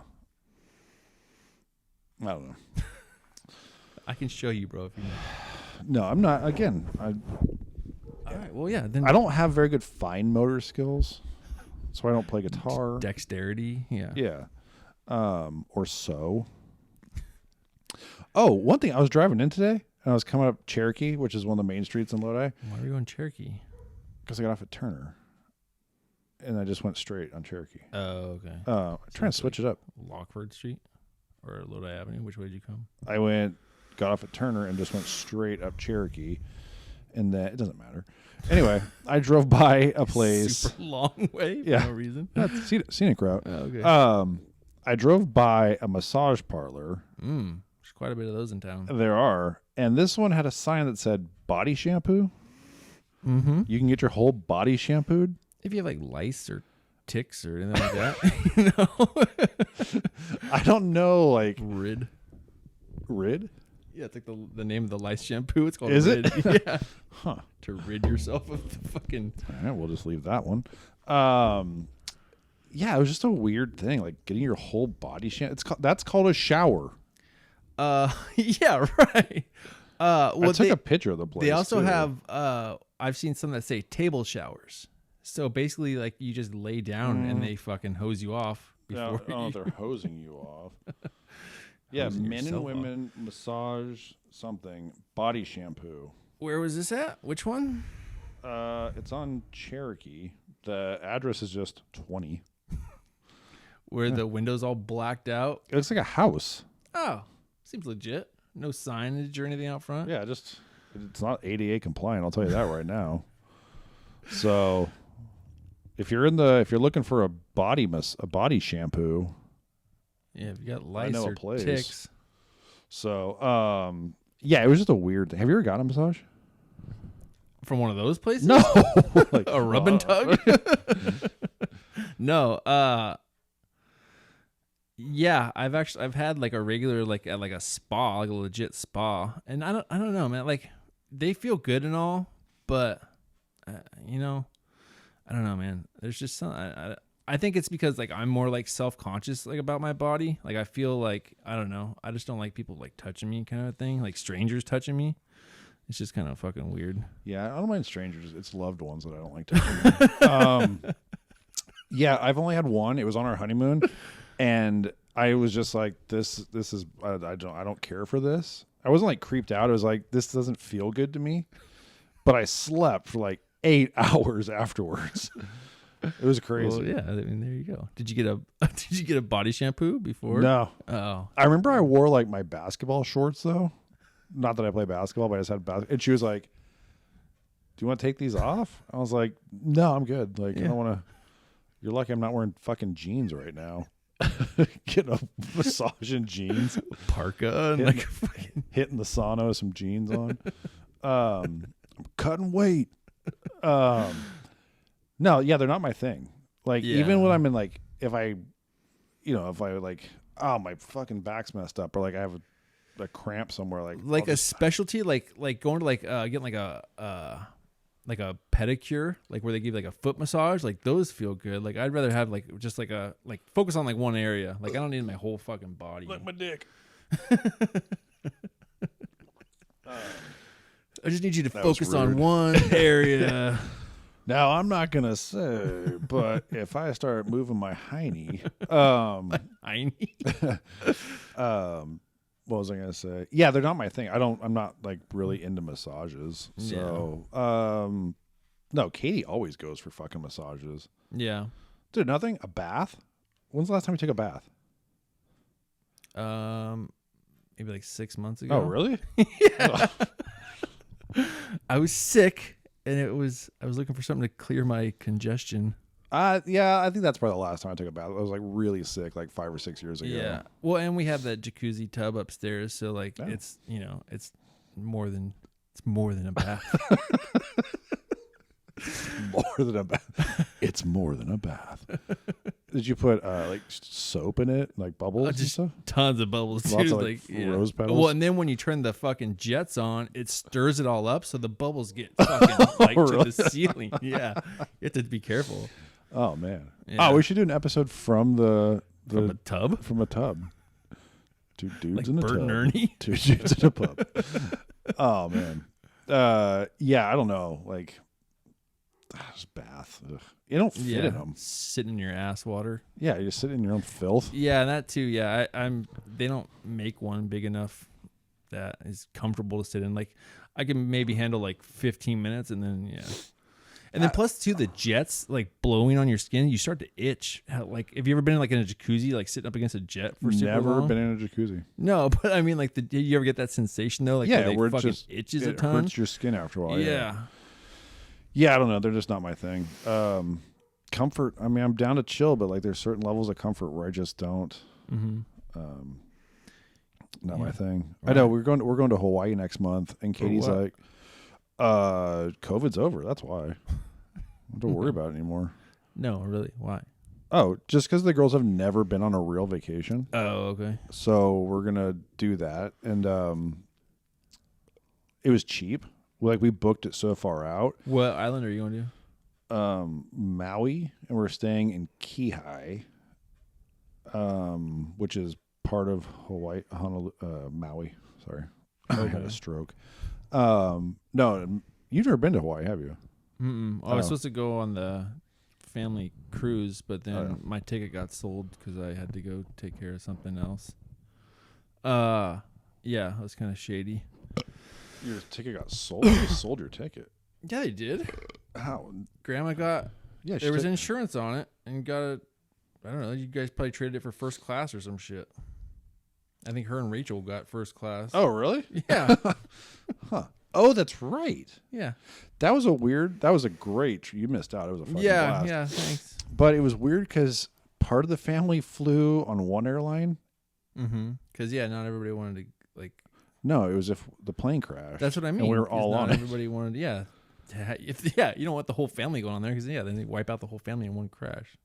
I don't know. I can show you, bro. If you know. No, I'm not. Again, all right. Well, yeah. Then I don't have very good fine motor skills. So I don't play guitar. Dexterity, yeah. Yeah. Or so. Oh, one thing. I was driving in today, and I was coming up Cherokee, which is one of the main streets in Lodi. Why are you on Cherokee? Because I got off at Turner. And I just went straight on Cherokee. Oh, okay. Trying to switch it up. Lockford Street or Lodi Avenue? Which way did you come? I got off at Turner, and just went straight up Cherokee. And then, it doesn't matter. Anyway, I drove by a place. Super long way for no reason. That's scenic route. Oh, okay. I drove by a massage parlor. There's quite a bit of those in town. There are. And this one had a sign that said body shampoo. Mm-hmm. You can get your whole body shampooed. If you have like lice or ticks or anything like that. I don't know. Like Rid? Yeah, it's like the name of the lice shampoo. It's called Is Rid. It? Yeah. Huh. To rid yourself of the fucking... All right, we'll just leave that one. Yeah, it was just a weird thing. Like getting your whole body shampoo. That's called a shower. Yeah, right. Well, I took a picture of the place. They also too. have, I've seen some that say table showers. So basically, like you just lay down and they fucking hose you off. No, I don't know if they're hosing you off. Yeah, Hosing men and yourself women massage something body shampoo. Where was this at? Which one? It's on Cherokee. The address is just 20. Where the windows all blacked out. It looks like a house. Oh, seems legit. No signage or anything out front. Yeah, it's not ADA compliant. I'll tell you that right now. So, if you're looking for a body shampoo, yeah, if you got lice or place. ticks. So, yeah, it was just a weird thing. Have you ever gotten a massage? From one of those places? No. Like, a rub and tug? No. Yeah, I've had like a regular like at like a spa, like a legit spa, and I don't know, man. Like they feel good and all, but I don't know, man. There's just some. I think it's because like I'm more like self-conscious like about my body. Like I feel like I don't know. I just don't like people like touching me, kind of thing. Like strangers touching me. It's just kind of fucking weird. Yeah, I don't mind strangers. It's loved ones that I don't like touching. Yeah, I've only had one. It was on our honeymoon, and I was just like, "This is I don't care for this." I wasn't like creeped out. I was like, "This doesn't feel good to me," but I slept for like 8 hours afterwards. It was crazy. Well, yeah, I mean, there you go. Did you get a body shampoo before? No. Oh, I remember I wore like my basketball shorts though. Not that I play basketball, but I just had basketball. And she was like, "Do you want to take these off?" I was like, "No, I'm good. Like, I don't want to." You're lucky I'm not wearing fucking jeans right now. Getting a massage in jeans, parka, and like hitting the sauna with some jeans on. I'm cutting weight. No, yeah, they're not my thing. Like even when I'm in like, if I like, oh, my fucking back's messed up, or like I have a cramp somewhere, like a specialty, like going to like getting like a like a pedicure, like where they give like a foot massage, like those feel good. Like I'd rather have like just like a like focus on like one area. Like I don't need my whole fucking body. Like my dick. I just need you to focus on one area. Now I'm not gonna say, but if I start moving my hiney, what was I gonna say? Yeah, they're not my thing. I'm not like really into massages. So, no, Katie always goes for fucking massages. Yeah. Dude, nothing. A bath? When's the last time you took a bath? Maybe like 6 months ago. Oh, really? Yeah. I was sick, and I was looking for something to clear my congestion. Yeah, I think that's probably the last time I took a bath. I was like really sick, like 5 or 6 years ago. Yeah. Well, and we have that jacuzzi tub upstairs, so like it's it's more than a bath. More than a bath. It's more than a bath. Did you put like soap in it, like bubbles and just stuff? Tons of bubbles. Lots Dude, of like rose petals. Well, and then when you turn the fucking jets on, it stirs it all up, so the bubbles get fucking like to the ceiling. Yeah, you have to be careful. Oh man. Yeah. Oh, we should do an episode from from a tub. From a tub. Two dudes like in a Bert tub. And Ernie. Two dudes in a pub. Oh man. Yeah, I don't know. Like, just bath. Ugh. You don't fit in them. Sitting in your ass water. Yeah, you just sit in your own filth. Yeah, that too. Yeah, they don't make one big enough that is comfortable to sit in. Like, I can maybe handle like 15 minutes, and then and then plus too, the jets like blowing on your skin, you start to itch. Like, have you ever been like in a jacuzzi, like sitting up against a jet for super long? Never been in a jacuzzi. No, but I mean, like, did you ever get that sensation though? Like, where it fucking itches a ton. It hurts your skin after a while. Yeah. Yeah, I don't know. They're just not my thing. Comfort. I mean, I'm down to chill, but like, there's certain levels of comfort where I just don't. Not my thing. Right. I know we're going to Hawaii next month, and Katie's like, COVID's over. That's why. I don't have to worry about it anymore. No, really? Why? Oh, just because the girls have never been on a real vacation. Oh, okay. So we're gonna do that, and it was cheap. Like, we booked it so far out. What island are you going to? Maui, and we're staying in Kihei, which is part of Hawaii, Maui. Sorry, I had a stroke. No, you've never been to Hawaii, have you? I was supposed to go on the family cruise, but then my ticket got sold because I had to go take care of something else. Yeah, it was kind of shady. Your ticket got sold? You sold your ticket? Yeah, they did. How? Grandma got... Yeah, there was insurance on it and got a... I don't know. You guys probably traded it for first class or some shit. I think her and Rachel got first class. Oh, really? Yeah. Huh. Oh, that's right. Yeah. That was a great... You missed out. It was a fucking blast. Yeah, thanks. But it was weird because part of the family flew on one airline. Mm-hmm. Because, not everybody wanted to, like... No, it was if the plane crashed. That's what I mean. And we were all on it. Everybody wanted, you don't want the whole family going on there because, then they wipe out the whole family in one crash.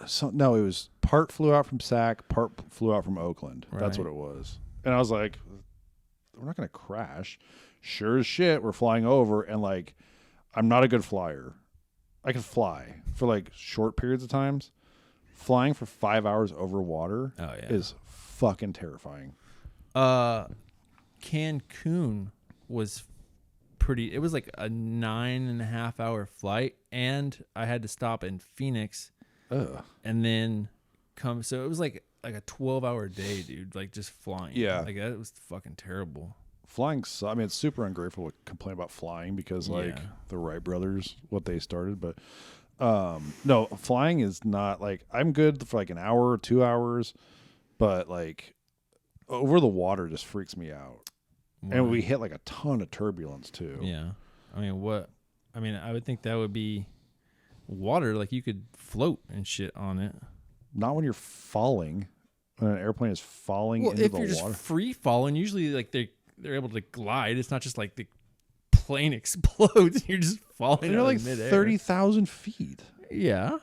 So, no, it was part flew out from SAC, part flew out from Oakland. Right. That's what it was. And I was like, we're not going to crash. Sure as shit, we're flying over, and like, I'm not a good flyer. I can fly for like short periods of times. Flying for 5 hours over water is fucking terrifying. Cancun was pretty. It was like a 9.5 hour flight, and I had to stop in Phoenix, and then come. So it was like a 12-hour day, dude. Like, just flying. Yeah, like that was fucking terrible. Flying. I mean, it's super ungrateful to complain about flying because like the Wright brothers, what they started, but no, flying is not like I'm good for like an hour or 2 hours, but like. Over the water just freaks me out. Wow. And we hit like a ton of turbulence too. Yeah. I mean, I would think that would be water. Like, you could float and shit on it. Not when you're falling. When an airplane is falling into the water. Well, if you're just free falling, usually like they're able to glide. It's not just like the plane explodes. You're just falling. You're like midair. 30,000 feet. Yeah.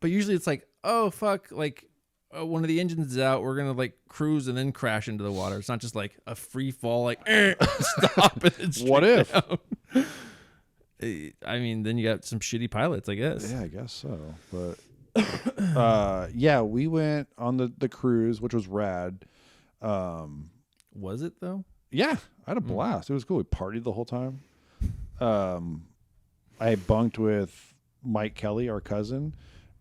But usually it's like, oh, fuck, like, one of the engines is out, we're gonna like cruise and then crash into the water. It's not just like a free fall, like stop and then what if down. I mean, then you got some shitty pilots, I guess. Yeah, I guess so. But yeah, we went on the cruise, which was rad. Was it though? Yeah, I had a blast. It was cool. We partied the whole time. I bunked with Mike Kelly, our cousin,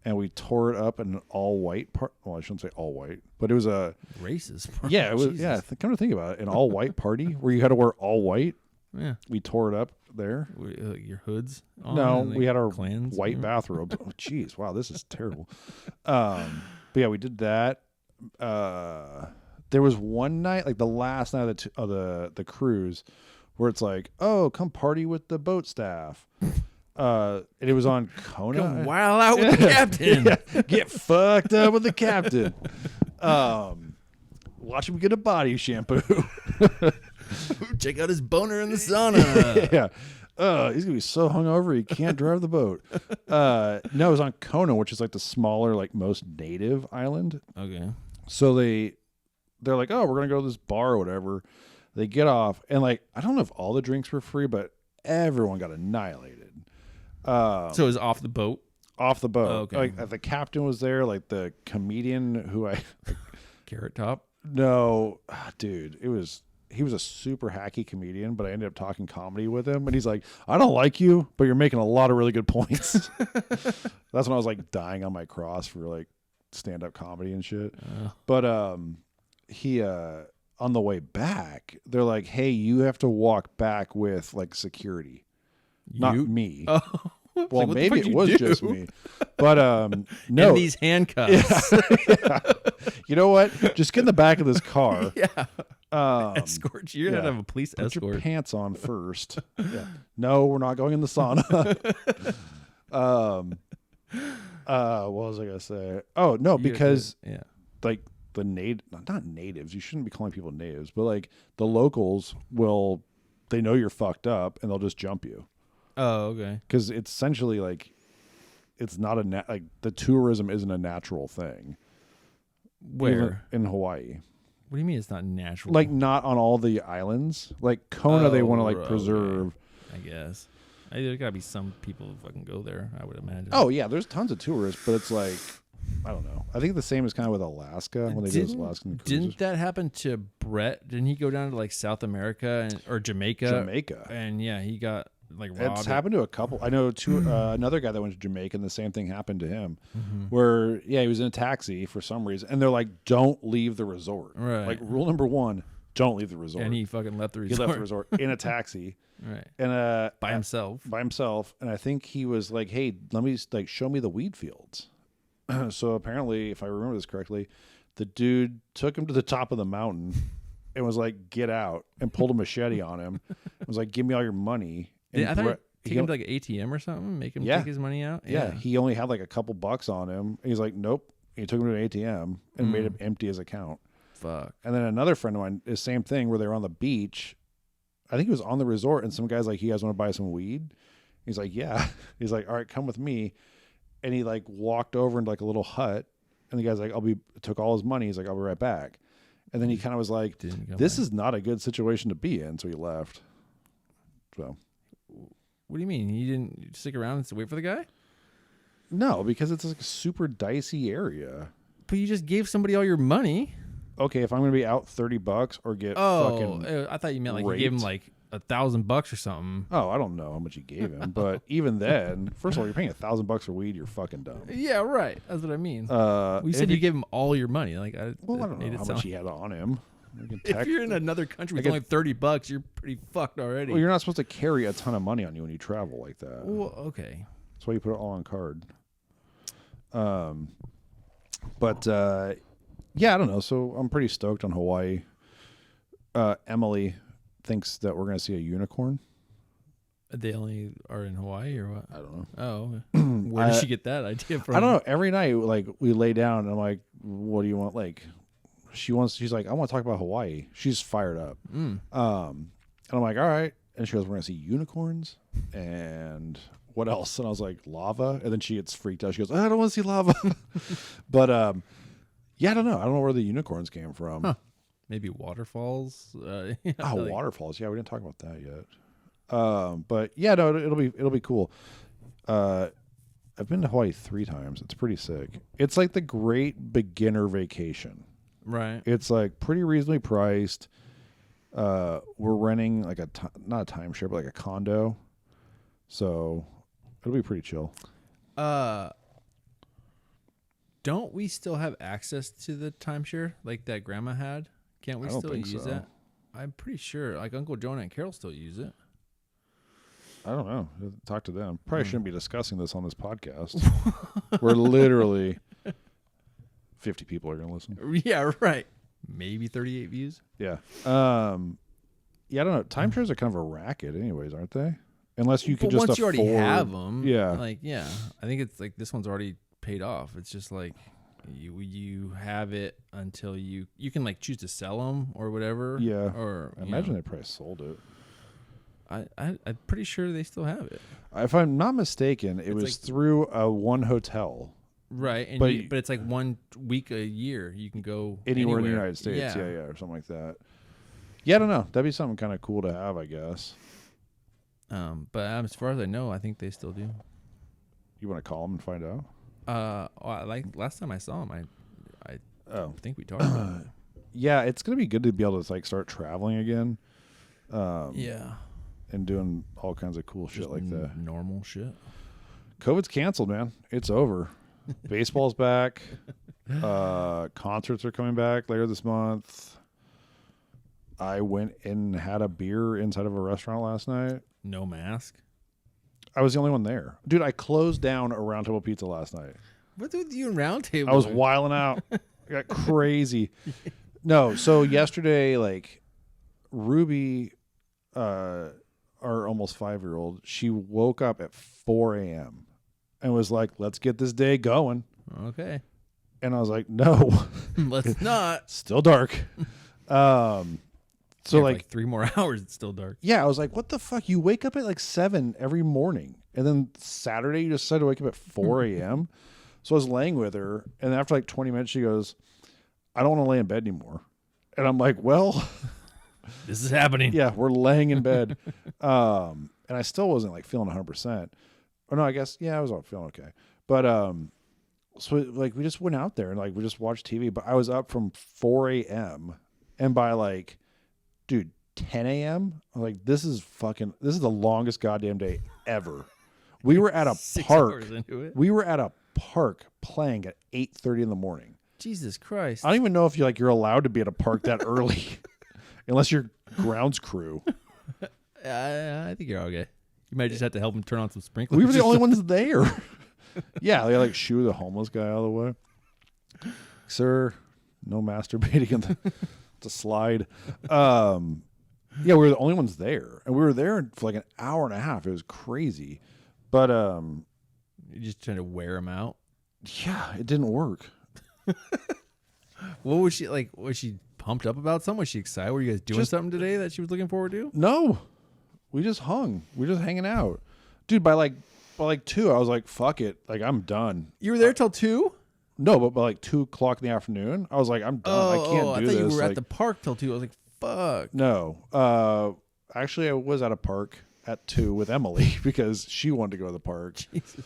and we tore it up in an all white part. Well, I shouldn't say all white, but it was a racist. yeah, it was. Jesus. Yeah, come to think about it, an all white party where you had to wear all white. Yeah. We tore it up there. Your hoods on? No, and, we had our clans? white bathrobes. Oh, jeez, wow, this is terrible. But yeah, we did that. There was one night, like the last night of the cruise, where it's like, oh, come party with the boat staff. And it was on Kona. Come wild out with the captain. Yeah, get fucked up with the captain. Watch him get a body shampoo. Check out his boner in the sauna. Yeah. He's gonna be so hungover he can't drive the boat. No, it was on Kona, which is like the smaller, like most native island. Okay. So they're like, oh, we're gonna go to this bar or whatever. They get off, and like, I don't know if all the drinks were free, but everyone got annihilated. So it was off the boat. Off the boat. Oh, okay. Like the captain was there, like the comedian who Carrot Top. No, dude, he was a super hacky comedian, but I ended up talking comedy with him, and he's like, I don't like you, but you're making a lot of really good points. That's when I was like dying on my cross for like stand-up comedy and shit. But he on the way back, they're like, hey, you have to walk back with like security. Not me. Oh. Well, like, maybe it was just me. But no. In these handcuffs. Yeah. You know what? Just get in the back of this car. Yeah. Escort. You're going to have a police Put escort. your pants on first. Yeah. No, we're not going in the sauna. What was I going to say? Oh, no, because like the not natives, you shouldn't be calling people natives, but like the locals they know you're fucked up and they'll just jump you. Oh, okay. Because it's essentially like, it's not like the tourism isn't a natural thing. Where? In Hawaii. What do you mean it's not natural? Like not on all the islands. Like Kona, they want to like preserve. Okay. I guess. There's got to be some people who fucking go there, I would imagine. Oh, yeah. There's tons of tourists, but it's like, I don't know. I think the same is kind of with Alaska when they do those Alaskan cruises. Didn't that happen to Brett? Didn't he go down to like South America or Jamaica? Jamaica. And yeah, he got like robbed. It's happened to a couple. I know another guy that went to Jamaica and the same thing happened to him where, yeah, he was in a taxi for some reason and they're like, don't leave the resort. Right. Like rule number 1, don't leave the resort. And he fucking left the resort. He left the resort in a taxi. Right. And by himself. By himself. And I think he was like, hey, let me like show me the weed fields. So apparently, if I remember this correctly, the dude took him to the top of the mountain and was like, get out, and pulled a machete on him. Was like, give me all your money. And I thought take him to like an ATM or something, make him take his money out. Yeah. He only had like a couple bucks on him. He's like, nope. He took him to an ATM and made him empty his account. Fuck. And then another friend of mine, the same thing, where they were on the beach. I think he was on the resort, and some guy's like, you guys want to buy some weed? He's like, yeah. He's like, all right, come with me. And he like walked over into like a little hut, and the guy's like, took all his money. He's like, I'll be right back. And then he kind of was like, this is not a good situation to be in. So he left. So. What do you mean? You didn't stick around and wait for the guy? No, because it's like a super dicey area. But you just gave somebody all your money. Okay, if I'm going to be out $30 or get fucking I thought you meant like raped. you gave him like $1,000 or something. Oh, I don't know how much you gave him, but even then, first of all, you're paying $1,000 for weed. You're fucking dumb. Yeah, right. That's what I mean. You said you gave him all your money. Like, I don't know how much he had on him. If you're in another country with only $30, you're pretty fucked already. Well, you're not supposed to carry a ton of money on you when you travel like that. Well, okay. That's why you put it all on card. But yeah, I don't know. So I'm pretty stoked on Hawaii. Emily thinks that we're going to see a unicorn. They only are in Hawaii or what? I don't know. Oh, where did she get that idea from? I don't know. Every night, like we lay down, and I'm like, "What do you want?" Like, she's like, "I want to talk about Hawaii." She's fired up. And I'm like, "All right." And she goes, "We're going to see unicorns and what else?" And I was like, "Lava." And then she gets freaked out. She goes, "I don't want to see lava." But yeah, I don't know. I don't know where the unicorns came from. Huh. Maybe waterfalls. Like, waterfalls. Yeah, we didn't talk about that yet. But yeah, no, it'll be cool. I've been to Hawaii 3 times. It's pretty sick. It's like the great beginner vacation. Right. It's like pretty reasonably priced. We're renting like not a timeshare, but like a condo. So it'll be pretty chill. Don't we still have access to the timeshare like that grandma had? Can't we I don't still think use so. that? I'm pretty sure. Like Uncle Jonah and Carol still use it. I don't know. Talk to them. Probably shouldn't be discussing this on this podcast. We're literally 50 people are going to listen. Yeah, right. Maybe 38 views. Yeah. Yeah, I don't know. Timeshares are kind of a racket anyways, aren't they? Unless you can just once you already afford- have them, Yeah. like I think it's like this one's already paid off. It's just like you have it until you can like choose to sell them or whatever. Yeah. Or I imagine they probably sold it. I'm pretty sure they still have it. If I'm not mistaken, it was like- through one hotel. Right, and But- but it's like 1 week a year you can go Anywhere in the United States. Yeah, or something like that. Yeah, I don't know. That'd be something kind of cool to have, I guess. But as far as I know, I think they still do. You want to call them and find out? Like last time I saw them, I Oh. think we talked about it. Yeah, it's going to be good to be able to like start traveling again. Yeah, And doing all kinds of cool shit like that. normal shit. COVID's canceled, man. It's over. Baseball's back. Concerts are coming back later this month. I went and had a beer inside of a restaurant last night. No mask. I was the only one there. Dude, I closed down a Round Table Pizza last night. What's with you and Round Table? I was wilding out. I got crazy. No, so yesterday, like, Ruby, our almost 5-year-old, she woke up at 4 a.m. and was like, let's get this day going. Okay. And I was like, no. Let's not. Still dark. So Yeah, like 3 more hours, it's still dark. yeah, I was like, what the fuck? You wake up at like 7 every morning. And then Saturday you just decided to wake up at 4 a.m. So I was laying with her, and after like 20 minutes she goes, I don't want to lay in bed anymore. And I'm like, well, This is happening. yeah, we're laying in bed. And I still wasn't like feeling 100%. Or no, I guess, yeah, I was all feeling okay. But so like we just went out there and like we just watched TV, but I was up from 4 a.m. and by like, dude, 10 a.m. I'm like, this is the longest goddamn day ever. We were at a 6 park. hours into it. We were at a park playing at 8:30 in the morning. Jesus Christ. I don't even know if you're allowed to be at a park that early, unless you're grounds crew. I think you're okay. You might just have to help him turn on some sprinklers. We were the only ones there. Yeah, they like shoo the homeless guy out of the way. Sir, no masturbating in the slide. Yeah, we were the only ones there, and we were there for like an hour and a half. It was crazy, but You're just trying to wear him out. yeah, it didn't work. What was she like? Was she pumped up about something? Was she excited? Were you guys doing something today that she was looking forward to? No, we just hung. We were just hanging out, dude. By like 2, I was like, "Fuck it," like I'm done. You were there till 2? No, but by like 2:00 in the afternoon, I was like, "I'm done. I can't do I this." thought you were like, at the park till 2. I was like, fuck. No. Actually, I was at a park at 2 with Emily because she wanted to go to the park. Jesus.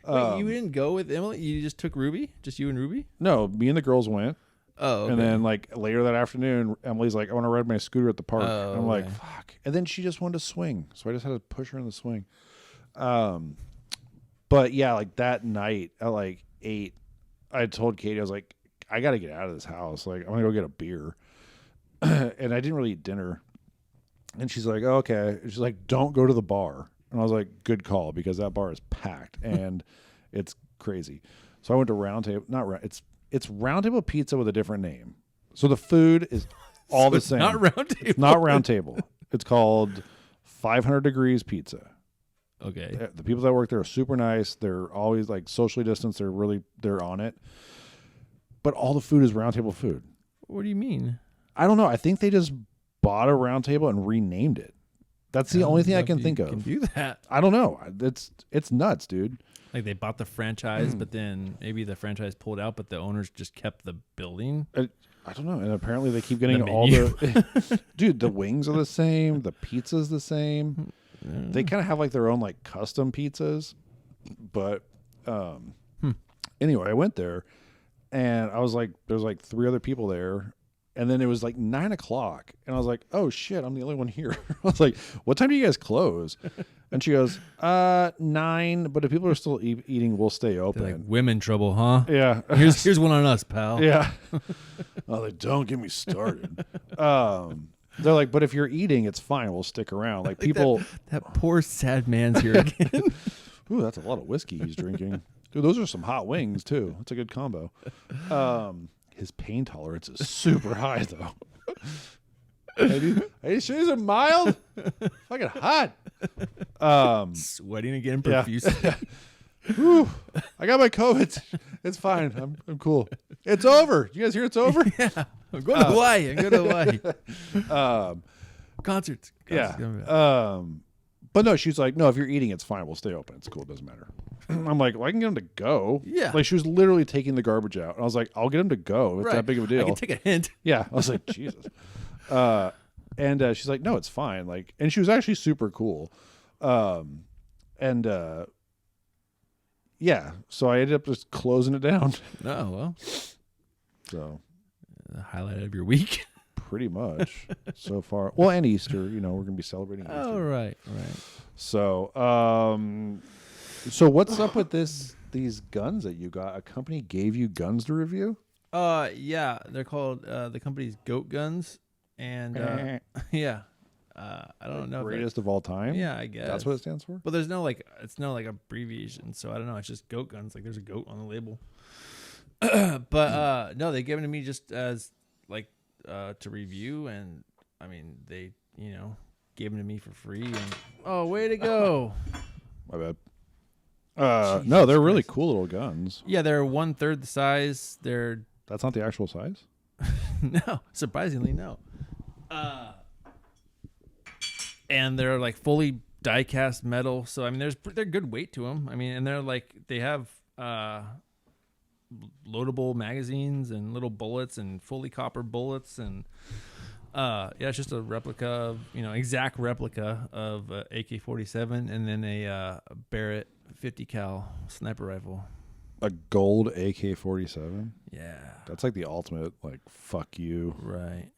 Wait, you didn't go with Emily? You just took Ruby? Just you and Ruby? No, me and the girls went. Oh, okay. And then, like, later that afternoon, Emily's like, I want to ride my scooter at the park. Oh, and I'm like, okay. fuck. And then she just wanted to swing. So I just had to push her in the swing. But yeah, like that night at like 8, I told Katie, I was like, I got to get out of this house. Like, I'm going to go get a beer. And I didn't really eat dinner. And she's like, oh, okay. She's like, don't go to the bar. And I was like, good call, because that bar is packed and it's crazy. So I went to Round Table. It's Round Table Pizza with a different name. So the food is all the same. Not Round Table. It's not Round Table. It's called 500 Degrees Pizza. Okay. The people that work there are super nice. They're always like socially distanced. They're on it. But all the food is Round Table food. What do you mean? I don't know. I think they just bought a Round Table and renamed it. That's the only thing I can think You of. can do that. I don't know. It's nuts, dude. Like they bought the franchise, but then maybe the franchise pulled out, but the owners just kept the building. I don't know. And apparently they keep getting The all menu. the dude, the wings are the same, the pizza's the same. They kind of have like their own like custom pizzas, but anyway, I went there and I was like, there's like 3 other people there. And then it was like 9 o'clock and I was like, oh shit, I'm the only one here. I was like, what time do you guys close? And she goes, 9, but if people are still eating, we'll stay open. They're like, women trouble, huh? Yeah. Here's one on us, pal. Yeah. Oh, like, don't get me started. They're like, but if you're eating, it's fine. We'll stick around. Like people. That poor sad man's here again. Ooh, that's a lot of whiskey he's drinking. Dude, those are some hot wings too. That's a good combo. His pain tolerance is super high though. Are you sure these mild? Fucking hot. Sweating again profusely. Yeah. Whew. I got my COVID. It's fine. I'm cool. It's over. You guys hear it's over? Yeah. I'm going to Hawaii. I'm going to Hawaii. Concerts. Yeah. But no, she's like, no, if you're eating, it's fine. We'll stay open. It's cool. It doesn't matter. I'm like, well, I can get them to go. Yeah. Like she was literally taking the garbage out. And I was like, I'll get them to go. It's Right. that big of a deal. I can take a hint. Yeah. I was like, Jesus. And she's like, no, it's fine. Like, and she was actually super cool. Yeah. So I ended up just closing it down. Oh, well. So The highlight of your week. pretty much so far. Well, and Easter, we're going to be celebrating Easter. Oh, right. So, so what's up with these guns that you got? A company gave you guns to review? Yeah. They're called, the company's Goat Guns. And, yeah. I don't know. Greatest of all time? Yeah, I guess. That's what it stands for? But there's it's no like abbreviation, so I don't know. It's just Goat Guns. Like there's a goat on the label. But no, they gave it to me just as like to review, and I mean they gave them to me for free. And oh, way to go! My bad. No, they're really cool little guns. Yeah, they're 1/3 the size. That's not the actual size? No, surprisingly no. And they're like fully die cast metal, so I mean they're good weight to them. I mean, and they're like they have loadable magazines and little bullets and fully copper bullets, and yeah, it's just a replica of exact replica of AK-47 and then a Barrett 50 cal sniper rifle. A gold AK-47? Yeah, that's like the ultimate like fuck you, right?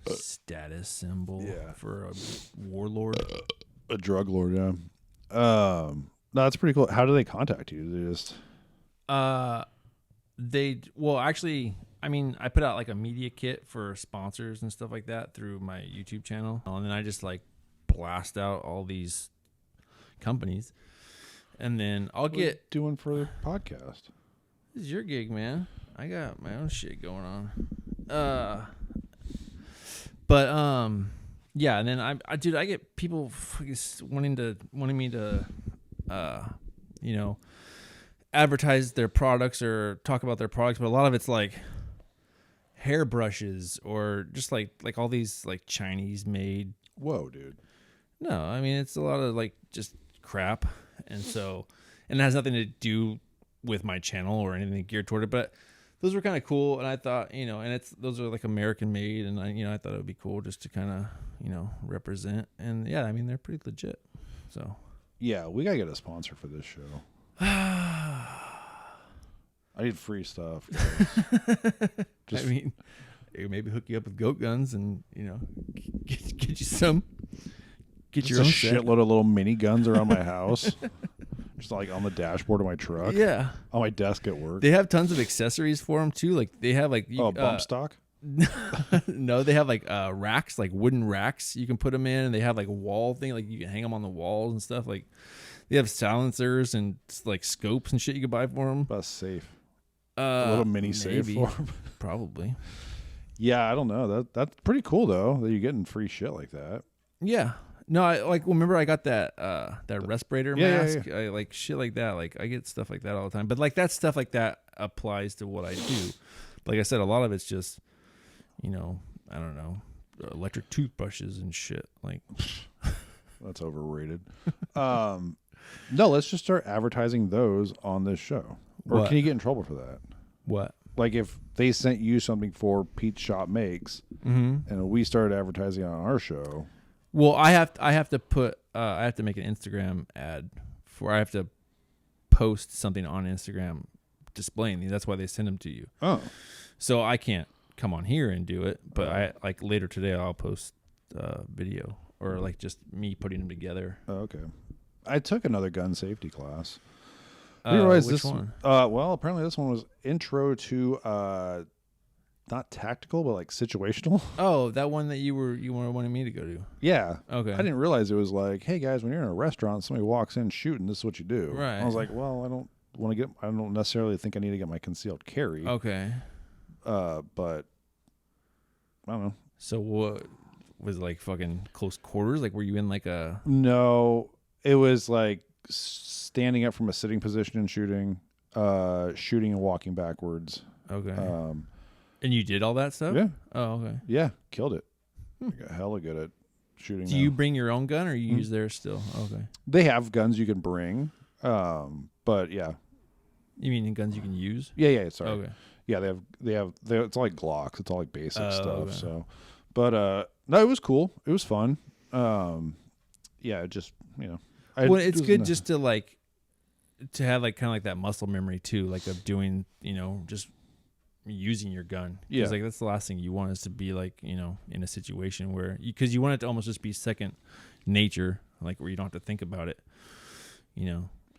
Status symbol. Yeah. For a warlord, a drug lord. Yeah. No, that's pretty cool. How do they contact you? They just actually, I mean, I put out like a media kit for sponsors and stuff like that through my YouTube channel, and then I just like blast out all these companies, and then I'll get doing for the podcast. This is your gig, man. I got my own shit going on. But yeah, and then I get people wanting me to advertise their products or talk about their products, but a lot of it's like hairbrushes or just like all these like Chinese made. Whoa, dude. No, I mean it's a lot of like just crap, and it has nothing to do with my channel or anything geared toward it, but those were kind of cool, and I thought, and those are like American made, and I thought it would be cool just to kind of, represent, and yeah, I mean they're pretty legit. So yeah, we gotta get a sponsor for this show. I need free stuff. I mean, maybe hook you up with Goat Guns, and get you some. Get your own shitload of little mini guns around my house. Just like on the dashboard of my truck. Yeah. On my desk at work. They have tons of accessories for them too. Like they have like bump stock. No, they have like racks, like wooden racks you can put them in, and they have like a wall thing, like you can hang them on the walls and stuff. Like they have silencers and like scopes and shit you can buy for them. That's safe. A little mini safe for them. Probably. Yeah, I don't know. That's pretty cool though that you're getting free shit like that. Yeah. No, remember I got that respirator mask. Yeah. I like shit like that. Like I get stuff like that all the time. But like that stuff like that applies to what I do. Like I said, a lot of it's just, I don't know, electric toothbrushes and shit. Like that's overrated. No, let's just start advertising those on this show. Or What? Can you get in trouble for that? What? Like if they sent you something for Pete's Shop Makes, Mm-hmm. and we started advertising on our show. Well, I have to put I have to make an Instagram ad I have to post something on Instagram displaying these. That's why they send them to you. Oh. So I can't come on here and do it, but I like later today I'll post video or like just me putting them together. Oh, okay. I took another gun safety class. Which one? Well, apparently this one was intro to not tactical, but like situational. Oh, that one that you wanted me to go to. Yeah. Okay. I didn't realize it was like, hey guys, when you're in a restaurant, somebody walks in shooting, this is what you do. Right. I was like, well, I don't necessarily think I need to get my concealed carry. Okay. But I don't know. So what was it, like fucking close quarters? Like were you in like a? No, it was like standing up from a sitting position and shooting and walking backwards. Okay. And you did all that stuff? Yeah. Oh, okay. Yeah, killed it. I got hella good at shooting. Do you bring your own gun or you use theirs still? Okay. They have guns you can bring, but yeah. You mean guns you can use? Yeah. Sorry. Okay. Yeah, they have. It's all like Glocks. It's all like basic stuff. Okay. So, but no, it was cool. It was fun. Yeah, just Well, it's good just to like to have like kind of like that muscle memory too, like of doing just using your gun. Yeah, like that's the last thing you want is to be like in a situation where because you want it to almost just be second nature, like where you don't have to think about it.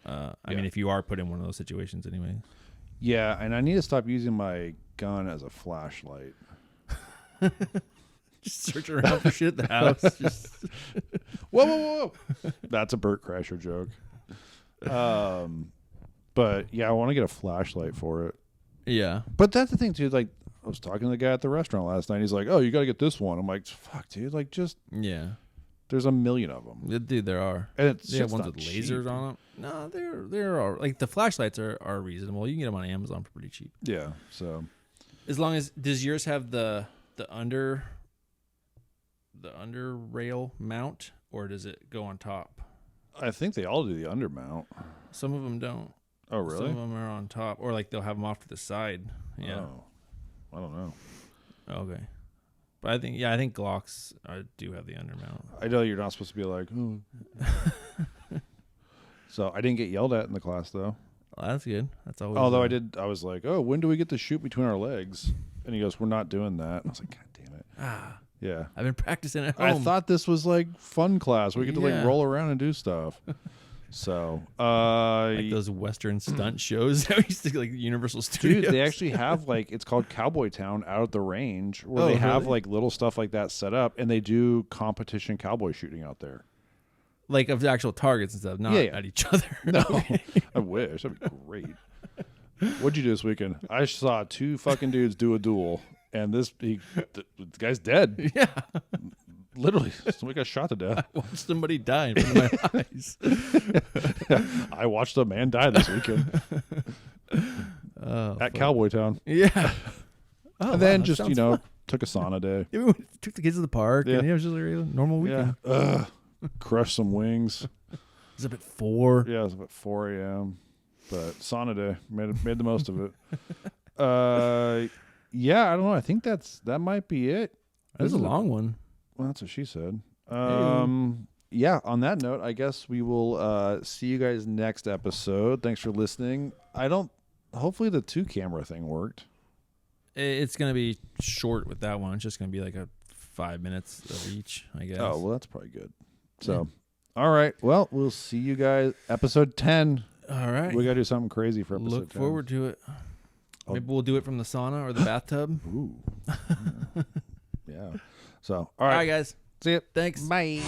I mean, if you are put in one of those situations, anyway. Yeah, and I need to stop using my gun as a flashlight. Just search around for shit at the house. Just whoa! That's a Burt Kreischer joke. But yeah, I want to get a flashlight for it. Yeah. But that's the thing, too. Like, I was talking to the guy at the restaurant last night. He's like, "Oh, you got to get this one." I'm like, "Fuck, dude! Like, just There's a million of them. Dude, there are. And it's they have ones with lasers on them. No, they're all, like the flashlights are reasonable. You can get them on Amazon for pretty cheap. Yeah. So as long as does yours have the under rail mount or does it go on top? I think they all do the under mount. Some of them don't. Oh, really? Some of them are on top, or like they'll have them off to the side. Yeah. Oh, I don't know. Okay. But I think Glocks do have the undermount. I know you're not supposed to be like, oh. So I didn't get yelled at in the class, though. Well, that's good. That's always. Although I was like, oh, when do we get to shoot between our legs? And he goes, we're not doing that. And I was like, God damn it. Yeah. I've been practicing at home. I thought this was like fun class. We get to like roll around and do stuff. So, like those Western stunt shows that we used to like Universal Studios. Dude, they actually have like, it's called Cowboy Town out at the range where they have like little stuff like that set up and they do competition cowboy shooting out there. Like of the actual targets and stuff, not at each other. No, I wish. That'd be great. What'd you do this weekend? I saw two fucking dudes do a duel and the guy's dead. Yeah. Literally, somebody got shot to death. I watched somebody die in front of my eyes. I watched a man die this weekend at Cowboy Town. Yeah. And then just, took a sauna day. Yeah, we took the kids to the park, and it was just a normal weekend. Yeah. Crushed some wings. It was up at 4. Yeah, it was about 4 a.m. But sauna day. Made the most of it. Yeah, I don't know. I think that might be it. That was a long one. Well, that's what she said. Yeah, on that note, I guess we will see you guys next episode. Thanks for listening. Hopefully the 2-camera thing worked. It's going to be short with that one. It's just going to be like 5 minutes of each, I guess. Oh, well, that's probably good. So, all right. Well, we'll see you guys. Episode 10. All right. We got to do something crazy for episode 10. Look forward to it. Maybe we'll do it from the sauna or the bathtub. Ooh. Yeah. So, All right, guys. See ya. Thanks. Bye.